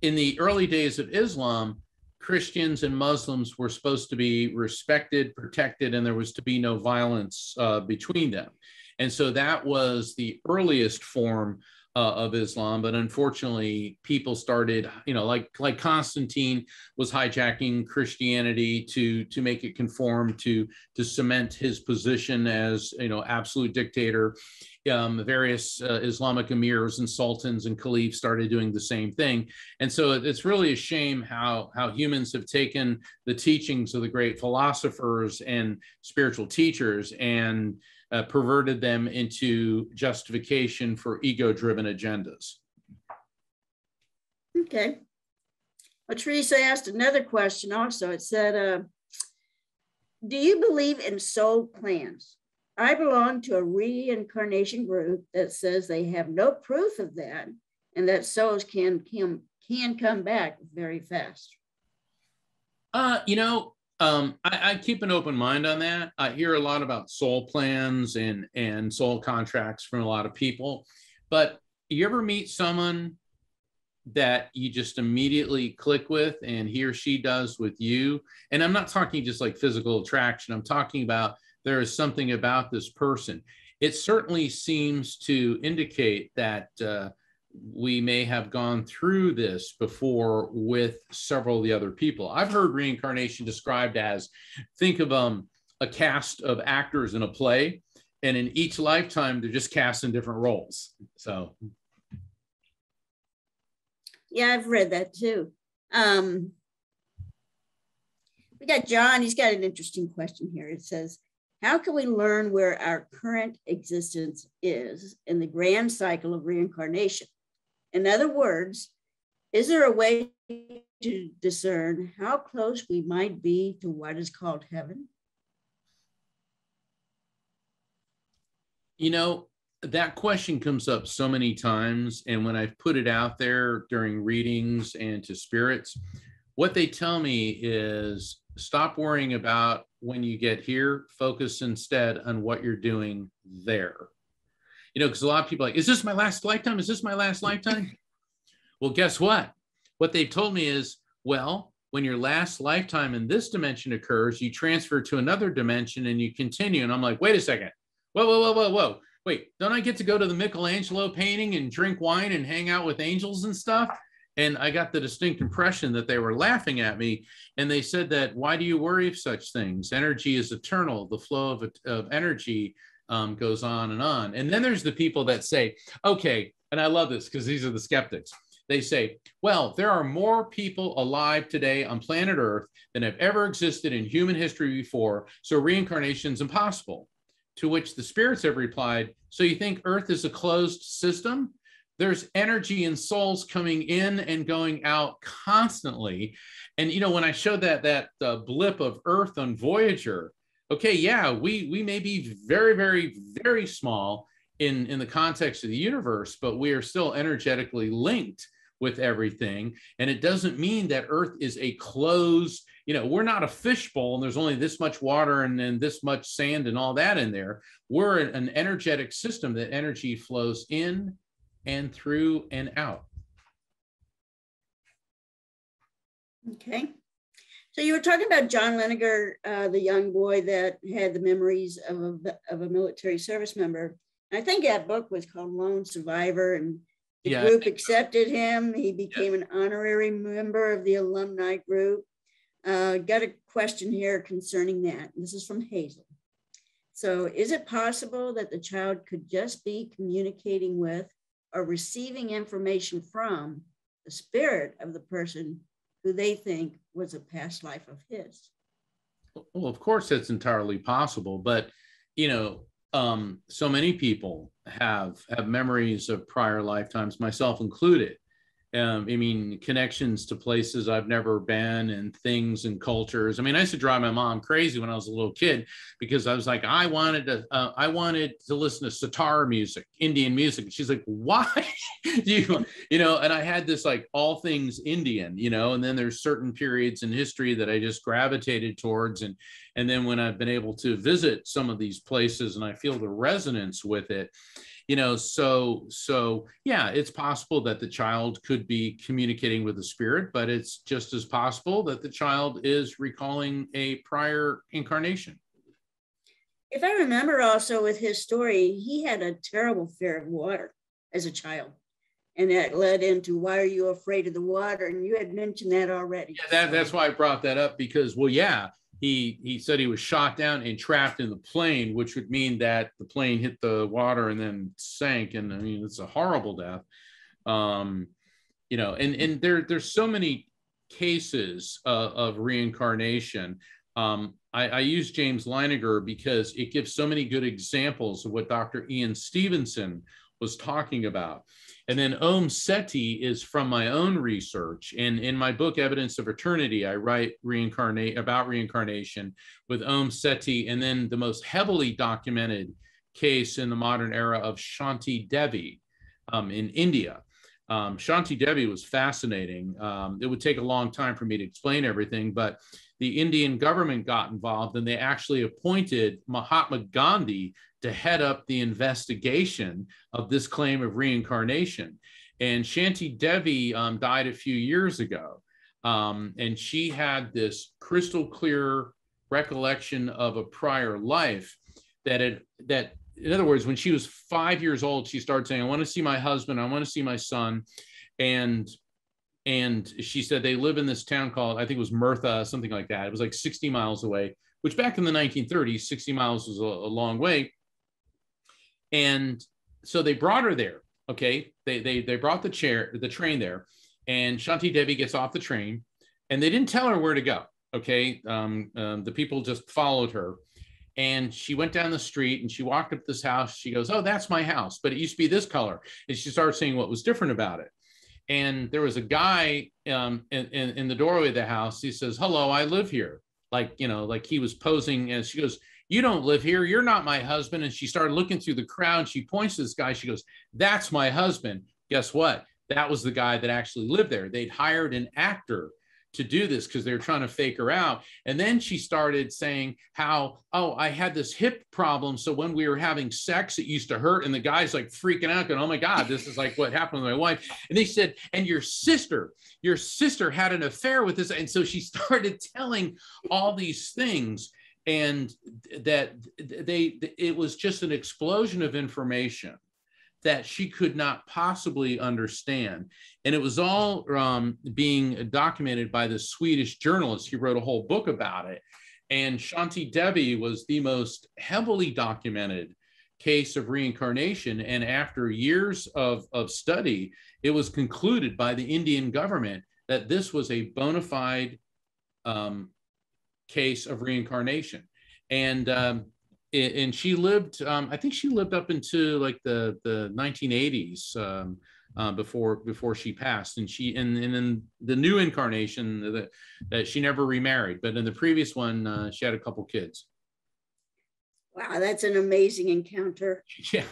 in the early days of Islam, Christians and Muslims were supposed to be respected, protected, and there was to be no violence between them. And so that was the earliest form of Islam, but unfortunately, people started, like Constantine was hijacking Christianity to make it conform to cement his position as absolute dictator. Various Islamic emirs and sultans and caliphs started doing the same thing, and so it's really a shame how humans have taken the teachings of the great philosophers and spiritual teachers and perverted them into justification for ego-driven agendas. Okay. Well, Teresa asked another question also. It said, do you believe in soul plans? I belong to a reincarnation group that says they have no proof of that and that souls can come back very fast. I keep an open mind on that. I hear a lot about soul plans and soul contracts from a lot of people, but you ever meet someone that you just immediately click with and he or she does with you? And I'm not talking just like physical attraction. I'm talking about there is something about this person. It certainly seems to indicate that we may have gone through this before with several of the other people. I've heard reincarnation described as, think of a cast of actors in a play, and in each lifetime, they're just cast in different roles. So. Yeah, I've read that too. We got John, he's got an interesting question here. It says, how can we learn where our current existence is in the grand cycle of reincarnation? In other words, is there a way to discern how close we might be to what is called heaven? That question comes up so many times. And when I've put it out there during readings and to spirits, what they tell me is stop worrying about when you get here, focus instead on what you're doing there. Because a lot of people are like, is this my last lifetime? Is this my last lifetime? Well, guess what? What they've told me is, well, when your last lifetime in this dimension occurs, you transfer to another dimension and you continue. And I'm like, wait a second. Whoa. Wait, don't I get to go to the Michelangelo painting and drink wine and hang out with angels and stuff? And I got the distinct impression that they were laughing at me. And they said that, why do you worry of such things? Energy is eternal. The flow of energy goes on and on. And then there's the people that say, okay, and I love this because these are the skeptics. They say, well, there are more people alive today on planet Earth than have ever existed in human history before, so reincarnation is impossible. To which the spirits have replied, so you think Earth is a closed system? There's energy and souls coming in and going out constantly. And, when I showed that blip of Earth on Voyager, okay, yeah, we may be very, very, very small in the context of the universe, but we are still energetically linked with everything. And it doesn't mean that Earth is a closed, we're not a fishbowl and there's only this much water and then this much sand and all that in there. We're an energetic system that energy flows in and through and out. Okay. So you were talking about John Lenniger, the young boy that had the memories of a military service member. I think that book was called Lone Survivor, and the group accepted him. He became an honorary member of the alumni group. Got a question here concerning that. This is from Hazel. So is it possible that the child could just be communicating with or receiving information from the spirit of the person who they think was a past life of his? Well, of course, that's entirely possible, but so many people have memories of prior lifetimes, myself included. I mean, connections to places I've never been and things and cultures. I mean, I used to drive my mom crazy when I was a little kid because I was like, I wanted to listen to sitar music, Indian music. And she's like, why do you, and I had this like all things Indian, and then there's certain periods in history that I just gravitated towards. And then when I've been able to visit some of these places and I feel the resonance with it, so yeah, it's possible that the child could be communicating with the spirit, but it's just as possible that the child is recalling a prior incarnation. If I remember also with his story, he had a terrible fear of water as a child. And that led into, why are you afraid of the water? And you had mentioned that already. Yeah, that's why I brought that up because, well, yeah, he said he was shot down and trapped in the plane, which would mean that the plane hit the water and then sank. And I mean, it's a horrible death. And there's so many cases of reincarnation. I use James Leininger because it gives so many good examples of what Dr. Ian Stevenson was talking about. And then Om Seti is from my own research. And in my book, Evidence of Eternity, I write about reincarnation with Om Seti, and then the most heavily documented case in the modern era of Shanti Devi in India. Shanti Devi was fascinating. It would take a long time for me to explain everything, but the Indian government got involved and they actually appointed Mahatma Gandhi to head up the investigation of this claim of reincarnation. And Shanti Devi died a few years ago. And she had this crystal clear recollection of a prior life that in other words, when she was 5 years old, she started saying, I want to see my husband, I want to see my son. And she said they live in this town called, I think it was Mertha, something like that. It was like 60 miles away, which back in the 1930s, 60 miles was a long way. And so they brought her there. Okay. They brought the train there, and Shanti Devi gets off the train and they didn't tell her where to go. Okay. The people just followed her. And she went down the street and she walked up this house. She goes, oh, that's my house, but it used to be this color. And she started seeing what was different about it. And there was a guy in the doorway of the house. He says, hello, I live here. Like he was posing. And she goes, you don't live here. You're not my husband. And she started looking through the crowd. She points to this guy. She goes, that's my husband. Guess what? That was the guy that actually lived there. They'd hired an actor to do this because they were trying to fake her out. And then she started saying how, oh, I had this hip problem. So when we were having sex, it used to hurt. And the guy's like freaking out going, oh my God, this is like what happened with my wife. And they said, and your sister had an affair with this. And so she started telling all these things, and that it was just an explosion of information that she could not possibly understand. And it was all being documented by the Swedish journalist. He wrote a whole book about it. And Shanti Devi was the most heavily documented case of reincarnation. And after years of study, it was concluded by the Indian government that this was a bona fide case of reincarnation. And she lived, I think she lived up into like the 1980s before she passed. And in the new incarnation that she never remarried, but in the previous one, she had a couple kids. Wow, that's an amazing encounter. Yeah.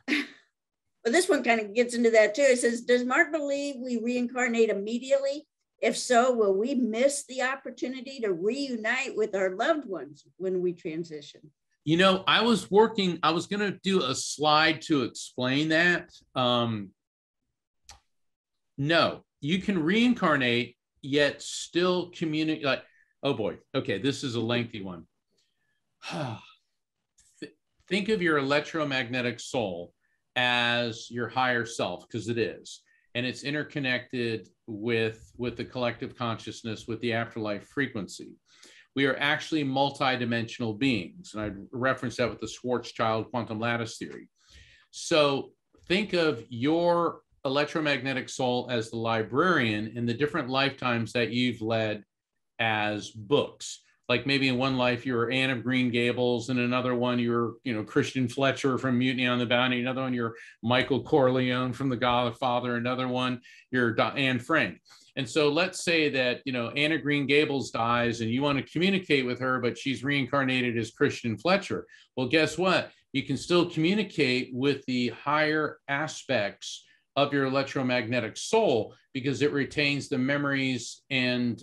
But this one kind of gets into that too. It says, does Mark believe we reincarnate immediately? If so, will we miss the opportunity to reunite with our loved ones when we transition? You know, I was going to do a slide to explain that. No, you can reincarnate, yet still communicate. Like, oh boy, okay, this is a lengthy one. Think of your electromagnetic soul as your higher self, because it is, and it's interconnected with the collective consciousness, with the afterlife frequency. We are actually multidimensional beings, and I referenced that with the Schwarzschild quantum lattice theory. So think of your electromagnetic soul as the librarian in the different lifetimes that you've led as books. Like maybe in one life you were Anne of Green Gables, and another one you're, Christian Fletcher from Mutiny on the Bounty, another one you're Michael Corleone from The Godfather, another one you're Anne Frank. And so let's say that, Anne of Green Gables dies and you want to communicate with her, but she's reincarnated as Christian Fletcher. Well, guess what? You can still communicate with the higher aspects of your electromagnetic soul, because it retains the memories and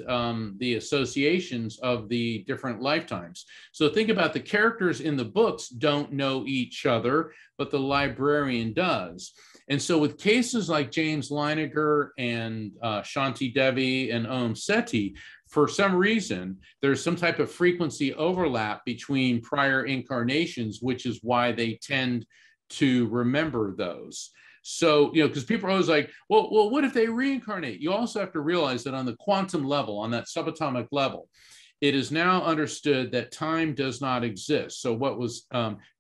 the associations of the different lifetimes. So think about the characters in the books don't know each other, but the librarian does. And so with cases like James Leiniger and Shanti Devi and Om Seti, for some reason, there's some type of frequency overlap between prior incarnations, which is why they tend to remember those. So, because people are always like, well, what if they reincarnate? You also have to realize that on the quantum level, on that subatomic level, it is now understood that time does not exist. So what was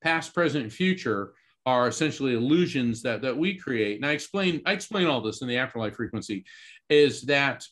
past, present, and future are essentially illusions that we create. And I explain all this in the Afterlife Frequency, is that,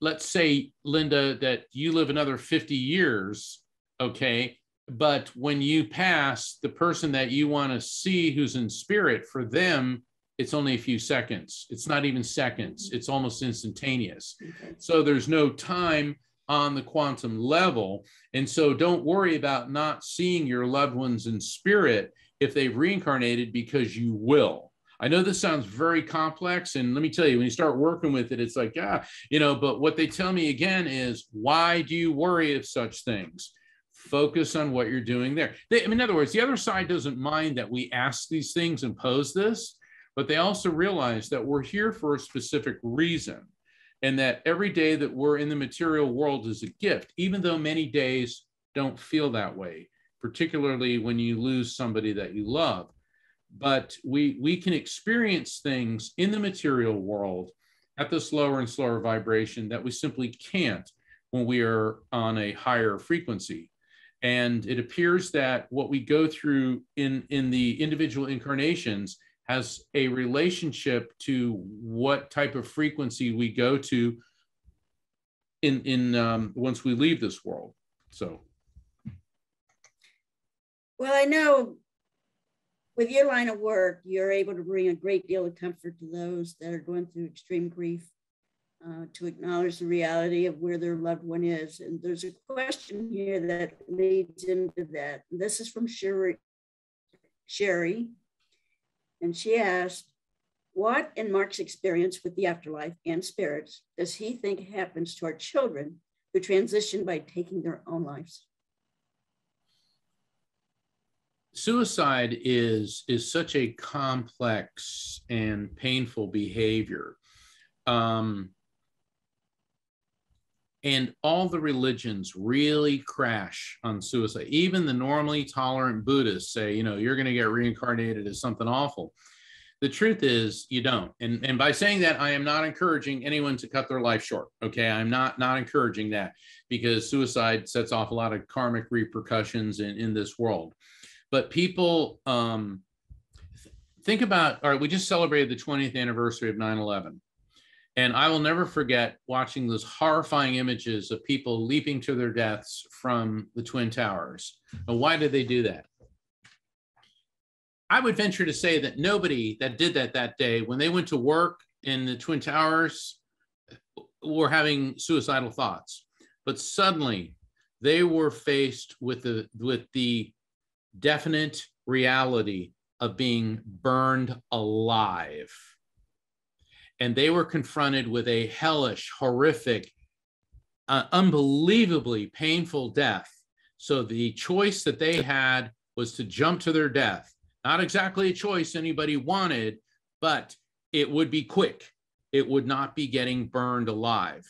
let's say, Linda, that you live another 50 years, okay? But when you pass, the person that you want to see who's in spirit, for them, it's only a few seconds. It's not even seconds. It's almost instantaneous. Okay. So there's no time on the quantum level. And so don't worry about not seeing your loved ones in spirit if they've reincarnated, because you will. I know this sounds very complex, and let me tell you, when you start working with it, it's like, but what they tell me again is, why do you worry of such things? Focus on what you're doing there. In other words, the other side doesn't mind that we ask these things and pose this, but they also realize that we're here for a specific reason, and that every day that we're in the material world is a gift, even though many days don't feel that way, particularly when you lose somebody that you love. But we can experience things in the material world at this lower and slower vibration that we simply can't when we are on a higher frequency. And it appears that what we go through in the individual incarnations has a relationship to what type of frequency we go to in once we leave this world. So, well, I know with your line of work, you're able to bring a great deal of comfort to those that are going through extreme grief, to acknowledge the reality of where their loved one is. And there's a question here that leads into that. This is from Sherry. And she asked, what in Mark's experience with the afterlife and spirits does he think happens to our children who transition by taking their own lives? Suicide is such a complex and painful behavior. And all the religions really crash on suicide. Even the normally tolerant Buddhists say, you're going to get reincarnated as something awful. The truth is you don't. And by saying that, I am not encouraging anyone to cut their life short. Okay. I'm not encouraging that, because suicide sets off a lot of karmic repercussions in this world. But people think about, all right, we just celebrated the 20th anniversary of 9/11. And I will never forget watching those horrifying images of people leaping to their deaths from the Twin Towers. And why did they do that? I would venture to say that nobody that did that day, when they went to work in the Twin Towers, were having suicidal thoughts. But suddenly, They were faced with the definite reality of being burned alive. And they were confronted with a hellish, horrific, unbelievably painful death. So the choice that they had was to jump to their death. Not exactly a choice anybody wanted, but it would be quick. It would not be getting burned alive.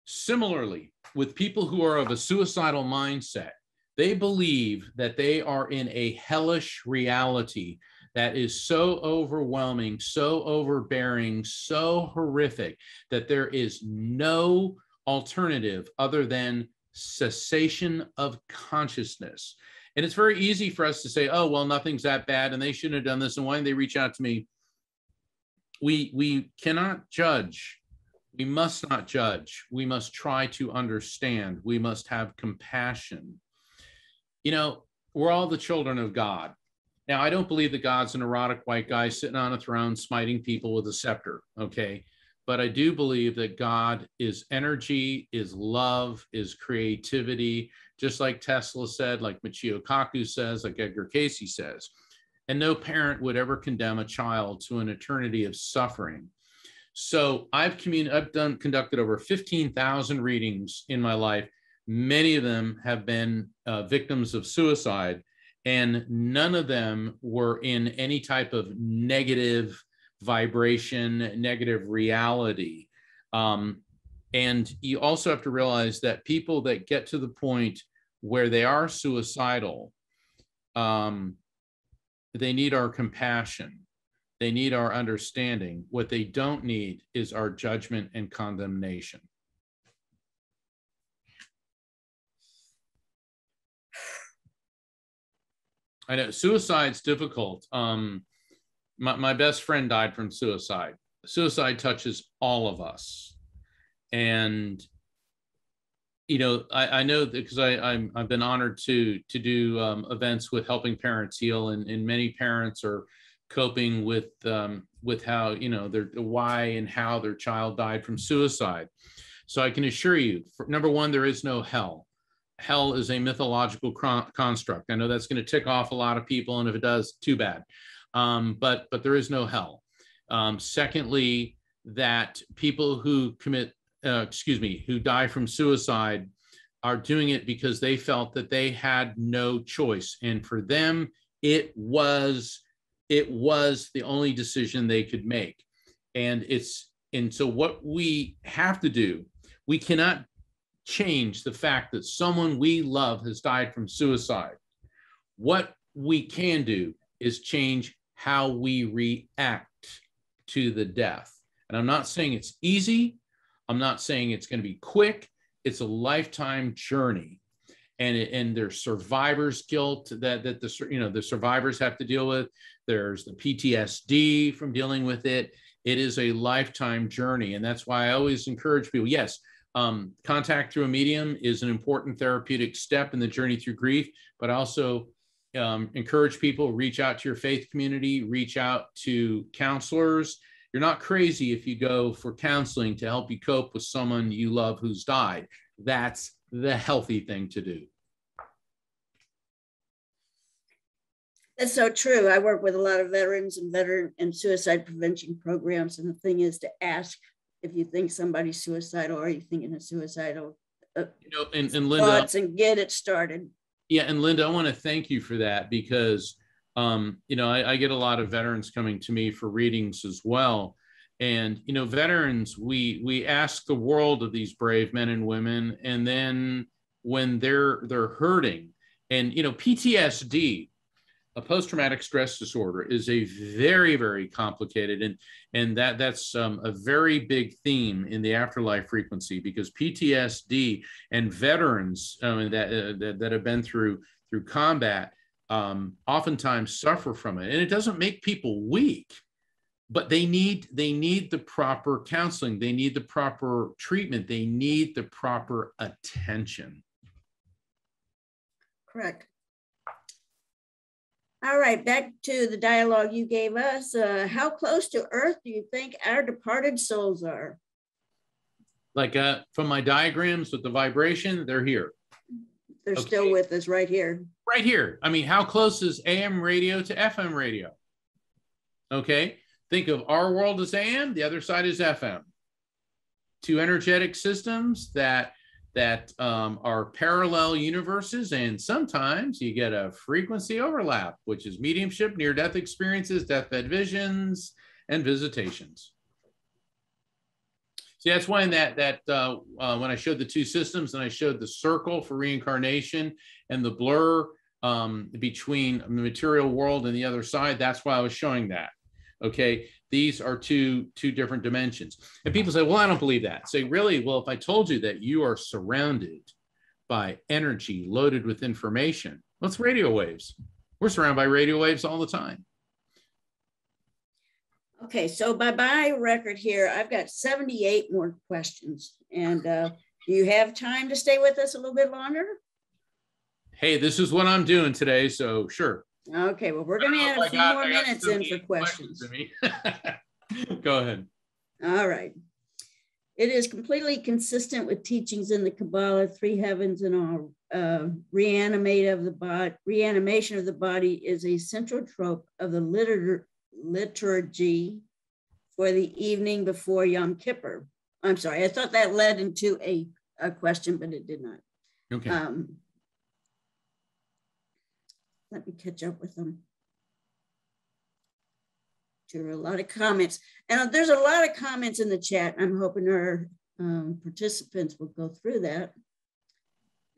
Similarly, with people who are of a suicidal mindset, they believe that they are in a hellish reality that is so overwhelming, so overbearing, so horrific that there is no alternative other than cessation of consciousness. And it's very easy for us to say, oh, well, nothing's that bad and they shouldn't have done this. And why didn't they reach out to me? We cannot judge. We must not judge. We must try to understand. We must have compassion. You know, we're all the children of God. Now, I don't believe that God's an erotic white guy sitting on a throne smiting people with a scepter, okay? But I do believe that God is energy, is love, is creativity, just like Tesla said, like Michio Kaku says, like Edgar Cayce says. And no parent would ever condemn a child to an eternity of suffering. So I've conducted over 15,000 readings in my life. Many of them have been victims of suicide, and none of them were in any type of negative vibration, negative reality. And you also have to realize that people that get to the point where they are suicidal, they need our compassion. They need our understanding. What they don't need is our judgment and condemnation. I know suicide's difficult. My best friend died from suicide. Suicide touches all of us. And, you know, I know because I've been honored to do events with Helping Parents Heal, and many parents are coping with how, you know, their why and how their child died from suicide. So I can assure you, number one, there is no hell. Hell is a mythological construct. I know that's going to tick off a lot of people, and if it does, too bad. But there is no hell. Secondly, that people who who die from suicide are doing it because they felt that they had no choice, and for them, it was the only decision they could make. And so what we have to do, we cannot change the fact that someone we love has died from suicide. What we can do is change how we react to the death. And I'm not saying it's easy. I'm not saying it's going to be quick. It's a lifetime journey. And there's survivor's guilt that the survivors have to deal with. There's the PTSD from dealing with it. It is a lifetime journey. And that's why I always encourage people, yes, contact through a medium is an important therapeutic step in the journey through grief, but also encourage people, reach out to your faith community, reach out to counselors. You're not crazy if you go for counseling to help you cope with someone you love who's died. That's the healthy thing to do. That's so true. I work with a lot of veterans and suicide prevention programs. And the thing is to ask if you think somebody's suicidal, or are you thinking of suicidal and Linda, thoughts, and get it started. Yeah. And Linda, I want to thank you for that, because, I get a lot of veterans coming to me for readings as well. And, veterans, we ask the world of these brave men and women. And then when they're hurting, and, PTSD, a post-traumatic stress disorder, is a very, very complicated, and that's a very big theme in the afterlife frequency, because PTSD and veterans that have been through combat oftentimes suffer from it, and it doesn't make people weak, but they need the proper counseling, they need the proper treatment, they need the proper attention. Correct. All right, back to the dialogue you gave us. How close to Earth do you think our departed souls are? Like from my diagrams with the vibration, they're here. They're still with us right here. Right here. I mean, how close is AM radio to FM radio? Okay. Think of our world as AM, the other side is FM. Two energetic systems that are parallel universes, and sometimes you get a frequency overlap, which is mediumship, near-death experiences, deathbed visions, and visitations. See, that's why when I showed the two systems and I showed the circle for reincarnation and the blur between the material world and the other side, that's why I was showing that. Okay, these are two different dimensions. And people say, well, I don't believe that. Say, really? Well, if I told you that you are surrounded by energy loaded with information, what's radio waves? We're surrounded by radio waves all the time. Okay, so by my record here, I've got 78 more questions. And do you have time to stay with us a little bit longer? Hey, this is what I'm doing today, so sure. Okay, well, we're going to add a few more minutes in for questions. Go ahead. All right. It is completely consistent with teachings in the Kabbalah, three heavens and all. Reanimation of the body is a central trope of the liturgy for the evening before Yom Kippur. I'm sorry, I thought that led into a question, but it did not. Okay. Let me catch up with them. There are a lot of comments, and there's a lot of comments in the chat. I'm hoping our participants will go through that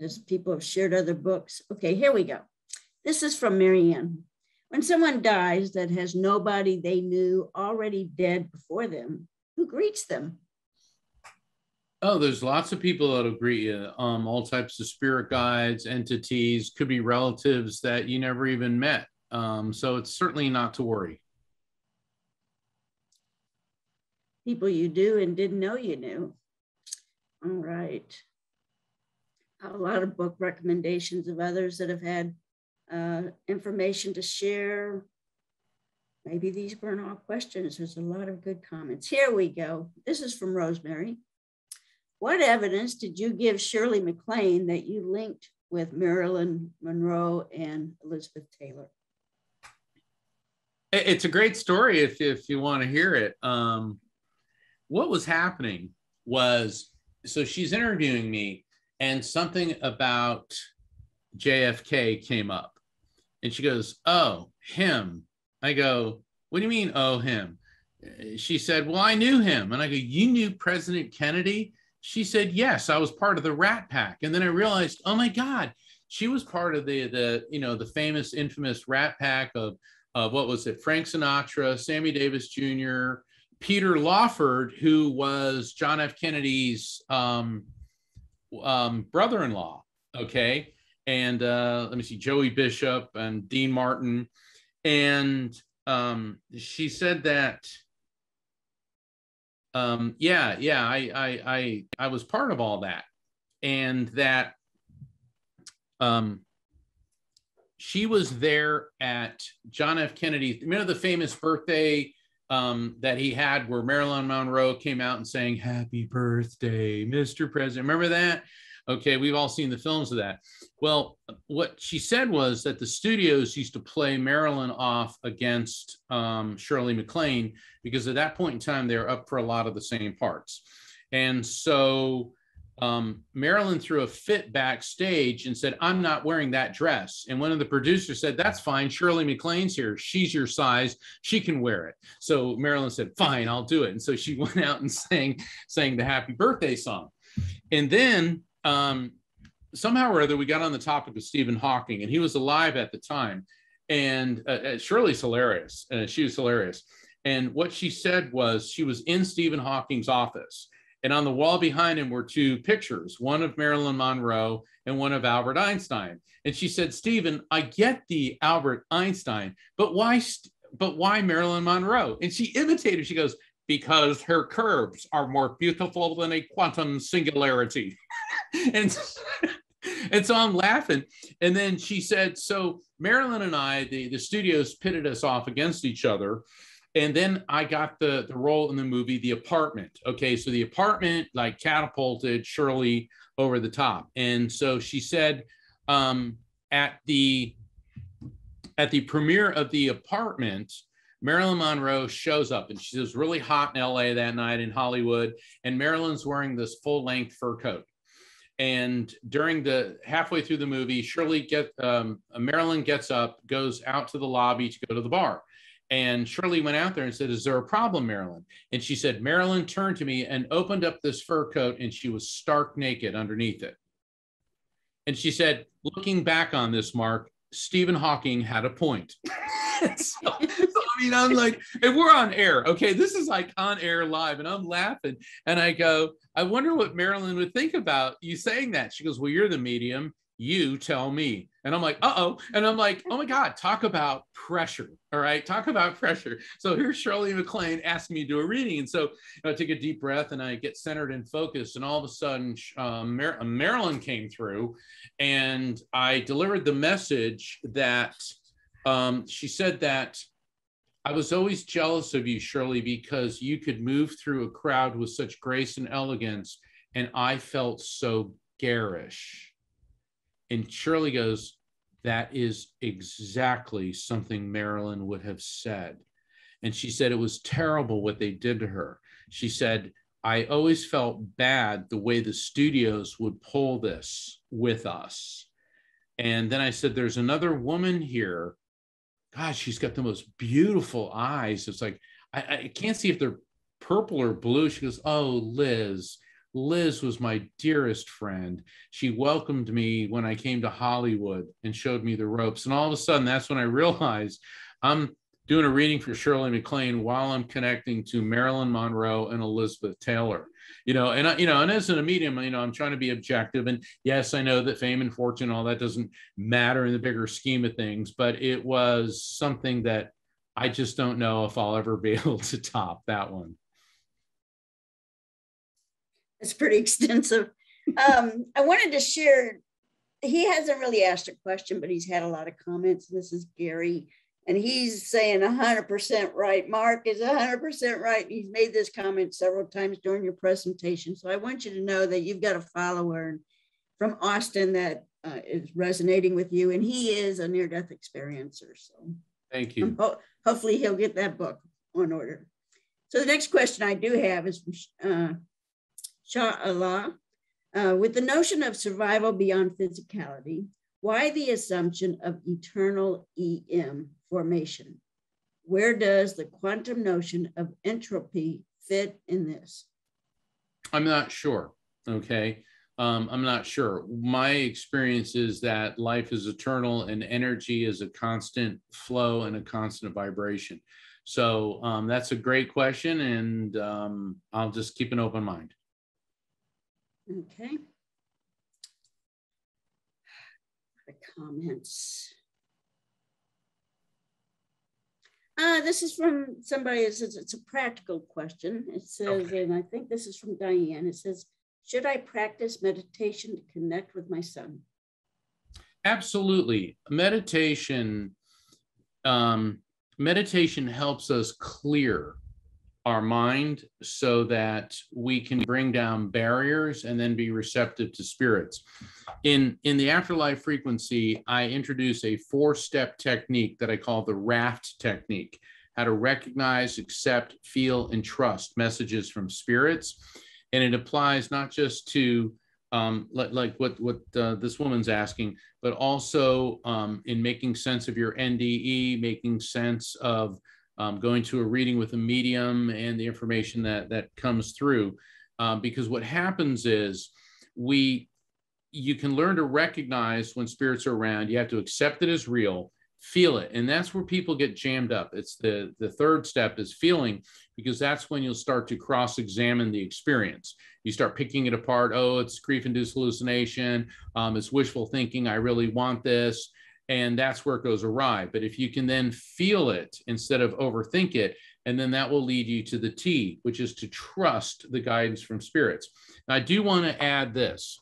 as people have shared other books. Okay, here we go. This is from Marianne. When someone dies that has nobody they knew already dead before them, who greets them? Oh, there's lots of people that'll greet you. All types of spirit guides, entities, could be relatives that you never even met. So it's certainly not to worry. People you do and didn't know you knew. All right. A lot of book recommendations of others that have had information to share. Maybe these weren't all questions. There's a lot of good comments. Here we go. This is from Rosemary. What evidence did you give Shirley MacLaine that you linked with Marilyn Monroe and Elizabeth Taylor? It's a great story if you want to hear it. What was happening was, so she's interviewing me and something about JFK came up. And she goes, oh, him. I go, what do you mean, oh, him? She said, well, I knew him. And I go, you knew President Kennedy? She said, yes, I was part of the Rat Pack. And then I realized, oh my God, she was part of the famous, infamous Rat Pack of what was it? Frank Sinatra, Sammy Davis Jr., Peter Lawford, who was John F. Kennedy's brother-in-law. Okay. And let me see, Joey Bishop and Dean Martin. And she said that, I was part of all that. And that she was there at John F. Kennedy's, the famous birthday that he had where Marilyn Monroe came out and saying, happy birthday, Mr. President. Remember that? Okay, we've all seen the films of that. Well, what she said was that the studios used to play Marilyn off against Shirley MacLaine because at that point in time, they were up for a lot of the same parts. And so Marilyn threw a fit backstage and said, I'm not wearing that dress. And one of the producers said, that's fine. Shirley MacLaine's here. She's your size. She can wear it. So Marilyn said, fine, I'll do it. And so she went out and sang the happy birthday song. And then somehow or other, we got on the topic of Stephen Hawking, and he was alive at the time. And Shirley's hilarious. She was hilarious. And what she said was she was in Stephen Hawking's office. And on the wall behind him were two pictures, one of Marilyn Monroe and one of Albert Einstein. And she said, Stephen, I get the Albert Einstein, but why Marilyn Monroe? And she imitated, she goes, because her curves are more beautiful than a quantum singularity. and so I'm laughing. And then she said, so Marilyn and I, the studios pitted us off against each other. And then I got the role in the movie, The Apartment. Okay, so The Apartment like catapulted Shirley over the top. And so she said, at the premiere of The Apartment, Marilyn Monroe shows up, and she was really hot in LA that night, in Hollywood, and Marilyn's wearing this full-length fur coat. And during the halfway through the movie, Marilyn gets up, goes out to the lobby to go to the bar. And Shirley went out there and said, "Is there a problem, Marilyn?" And she said, "Marilyn turned to me and opened up this fur coat, and she was stark naked underneath it." And she said, "Looking back on this, Mark, Stephen Hawking had a point." so, I mean, I'm like, and we're on air. Okay, this is like on air live, and I'm laughing. And I go, "I wonder what Marilyn would think about you saying that." She goes, "Well, you're the medium. You tell me." And I'm like, uh-oh. And I'm like, oh my God, talk about pressure. All right, talk about pressure. So here's Shirley MacLaine asking me to do a reading. And so I take a deep breath and I get centered and focused. And all of a sudden, Marilyn came through, and I delivered the message that she said that, "I was always jealous of you, Shirley, because you could move through a crowd with such grace and elegance, and I felt so garish." And Shirley goes, "That is exactly something Marilyn would have said." And she said it was terrible what they did to her. She said, "I always felt bad the way the studios would pull this with us." And then I said, "There's another woman here. God, she's got the most beautiful eyes. It's like, I can't see if they're purple or blue." She goes, "Oh, Liz. Liz was my dearest friend. She welcomed me when I came to Hollywood and showed me the ropes." And all of a sudden, that's when I realized I'm doing a reading for Shirley MacLaine while I'm connecting to Marilyn Monroe and Elizabeth Taylor. And as a medium, I'm trying to be objective. And yes, I know that fame and fortune, all that doesn't matter in the bigger scheme of things, but it was something that I just don't know if I'll ever be able to top that one. It's pretty extensive. I wanted to share, he hasn't really asked a question, but he's had a lot of comments. This is Gary, and he's saying 100% right. Mark is 100% right. He's made this comment several times during your presentation. So I want you to know that you've got a follower from Austin that is resonating with you, and he is a near-death experiencer. So thank you. Hopefully he'll get that book on order. So the next question I do have is from Shah Allah, with the notion of survival beyond physicality, why the assumption of eternal EM formation? Where does the quantum notion of entropy fit in this? I'm not sure. Okay. I'm not sure. My experience is that life is eternal and energy is a constant flow and a constant vibration. So that's a great question, and I'll just keep an open mind. Okay. The comments. This is from somebody that says it's a practical question. It says, okay, and I think this is from Diane. It says, should I practice meditation to connect with my son? Absolutely. Meditation helps us clear our mind so that we can bring down barriers and then be receptive to spirits. In the afterlife frequency, I introduce a 4-step technique that I call the RAFT technique: how to recognize, accept, feel, and trust messages from spirits. And it applies not just to like what this woman's asking, but also in making sense of your NDE, making sense of going to a reading with a medium and the information that comes through. Because what happens is you can learn to recognize when spirits are around. You have to accept it as real, feel it. And that's where people get jammed up. It's the third step is feeling, because that's when you'll start to cross-examine the experience. You start picking it apart. Oh, it's grief-induced hallucination. It's wishful thinking. I really want this. And that's where it goes awry. But if you can then feel it instead of overthink it, and then that will lead you to the T, which is to trust the guidance from spirits. Now, I do want to add this.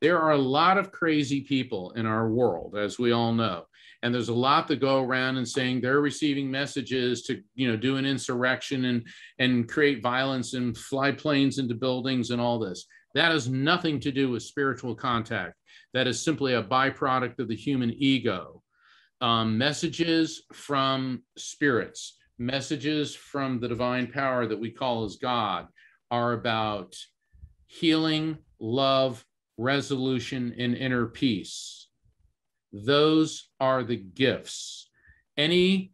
There are a lot of crazy people in our world, as we all know. And there's a lot that go around and saying they're receiving messages to, do an insurrection and create violence and fly planes into buildings and all this. That has nothing to do with spiritual contact. That is simply a byproduct of the human ego. Messages from spirits, messages from the divine power that we call as God, are about healing, love, resolution, and inner peace. Those are the gifts. Any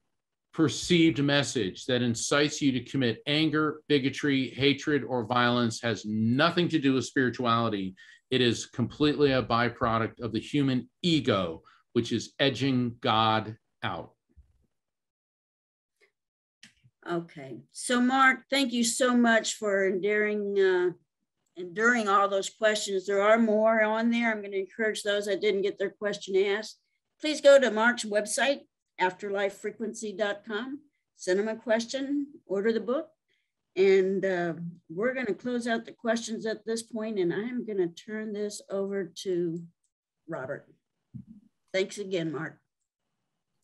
perceived message that incites you to commit anger, bigotry, hatred, or violence has nothing to do with spirituality. It is completely a byproduct of the human ego, which is edging God out. Okay, so Mark, thank you so much for enduring all those questions. There are more on there. I'm going to encourage those that didn't get their question asked. Please go to Mark's website, afterlifefrequency.com, send him a question, order the book, and we're going to close out the questions at this point, and I'm going to turn this over to Robert. Thanks again, Mark.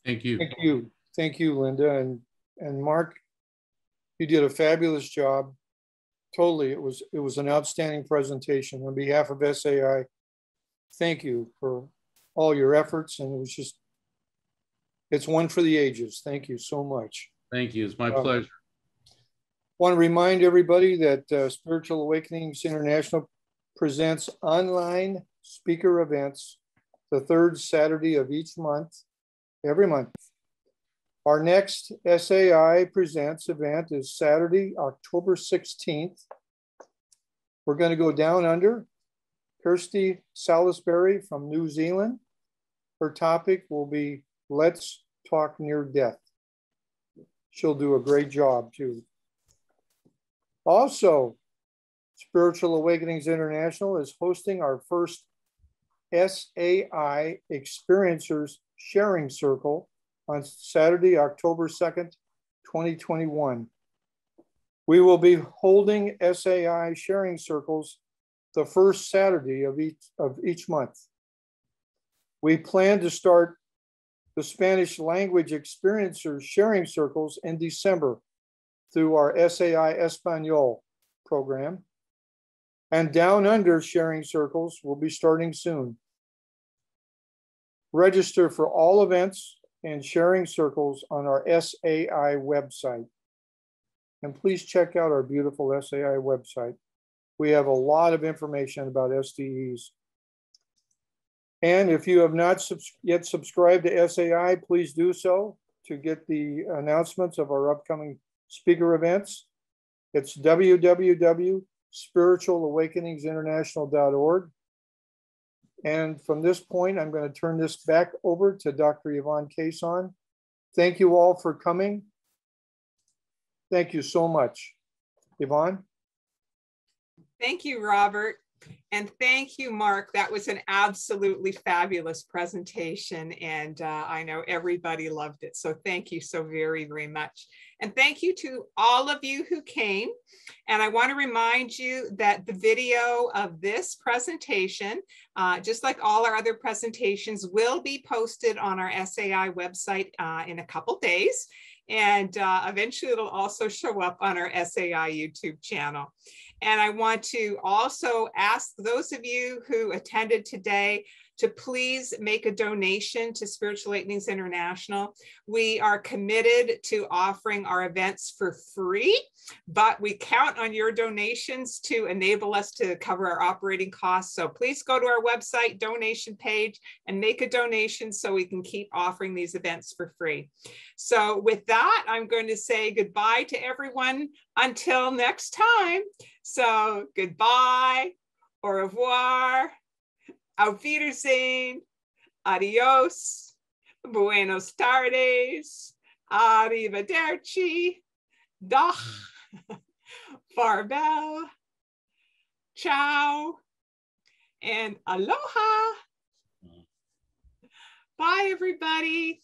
Thank you. Thank you. Thank you, Linda. And Mark, you did a fabulous job. Totally. It was an outstanding presentation. On behalf of SAI, thank you for all your efforts. And it's one for the ages. Thank you so much. Thank you. It's my pleasure. Want to remind everybody that Spiritual Awakenings International presents online speaker events the third Saturday of each month, every month. Our next SAI Presents event is Saturday, October 16th. We're going to go down under. Kirsty Salisbury from New Zealand. Her topic will be Let's Talk Near Death. She'll do a great job too. Also, Spiritual Awakenings International is hosting our first SAI Experiencers Sharing Circle on Saturday, October 2nd, 2021. We will be holding SAI sharing circles the first Saturday of each month. We plan to start the Spanish language experiencers sharing circles in December through our SAI Espanol program. And Down Under sharing circles will be starting soon. Register for all events and sharing circles on our SAI website. And please check out our beautiful SAI website. We have a lot of information about STEs. And if you have not yet subscribed to SAI, please do so to get the announcements of our upcoming speaker events. It's www.spiritualawakeningsinternational.org. And from this point, I'm going to turn this back over to Dr. Yvonne Cason. Thank you all for coming. Thank you so much. Yvonne? Thank you, Robert. And thank you, Mark. That was an absolutely fabulous presentation. And I know everybody loved it. So thank you so very, very much. And thank you to all of you who came. And I want to remind you that the video of this presentation, just like all our other presentations, will be posted on our SAI website in a couple days. And eventually it'll also show up on our SAI YouTube channel. And I want to also ask those of you who attended today to please make a donation to Spiritual Awakenings International. We are committed to offering our events for free, but we count on your donations to enable us to cover our operating costs. So please go to our website donation page and make a donation so we can keep offering these events for free. So with that, I'm going to say goodbye to everyone until next time. So goodbye, au revoir, auf Wiedersehen, adios, buenos tardes, arrivederci, doch, farewell, ciao, and aloha. Bye, everybody.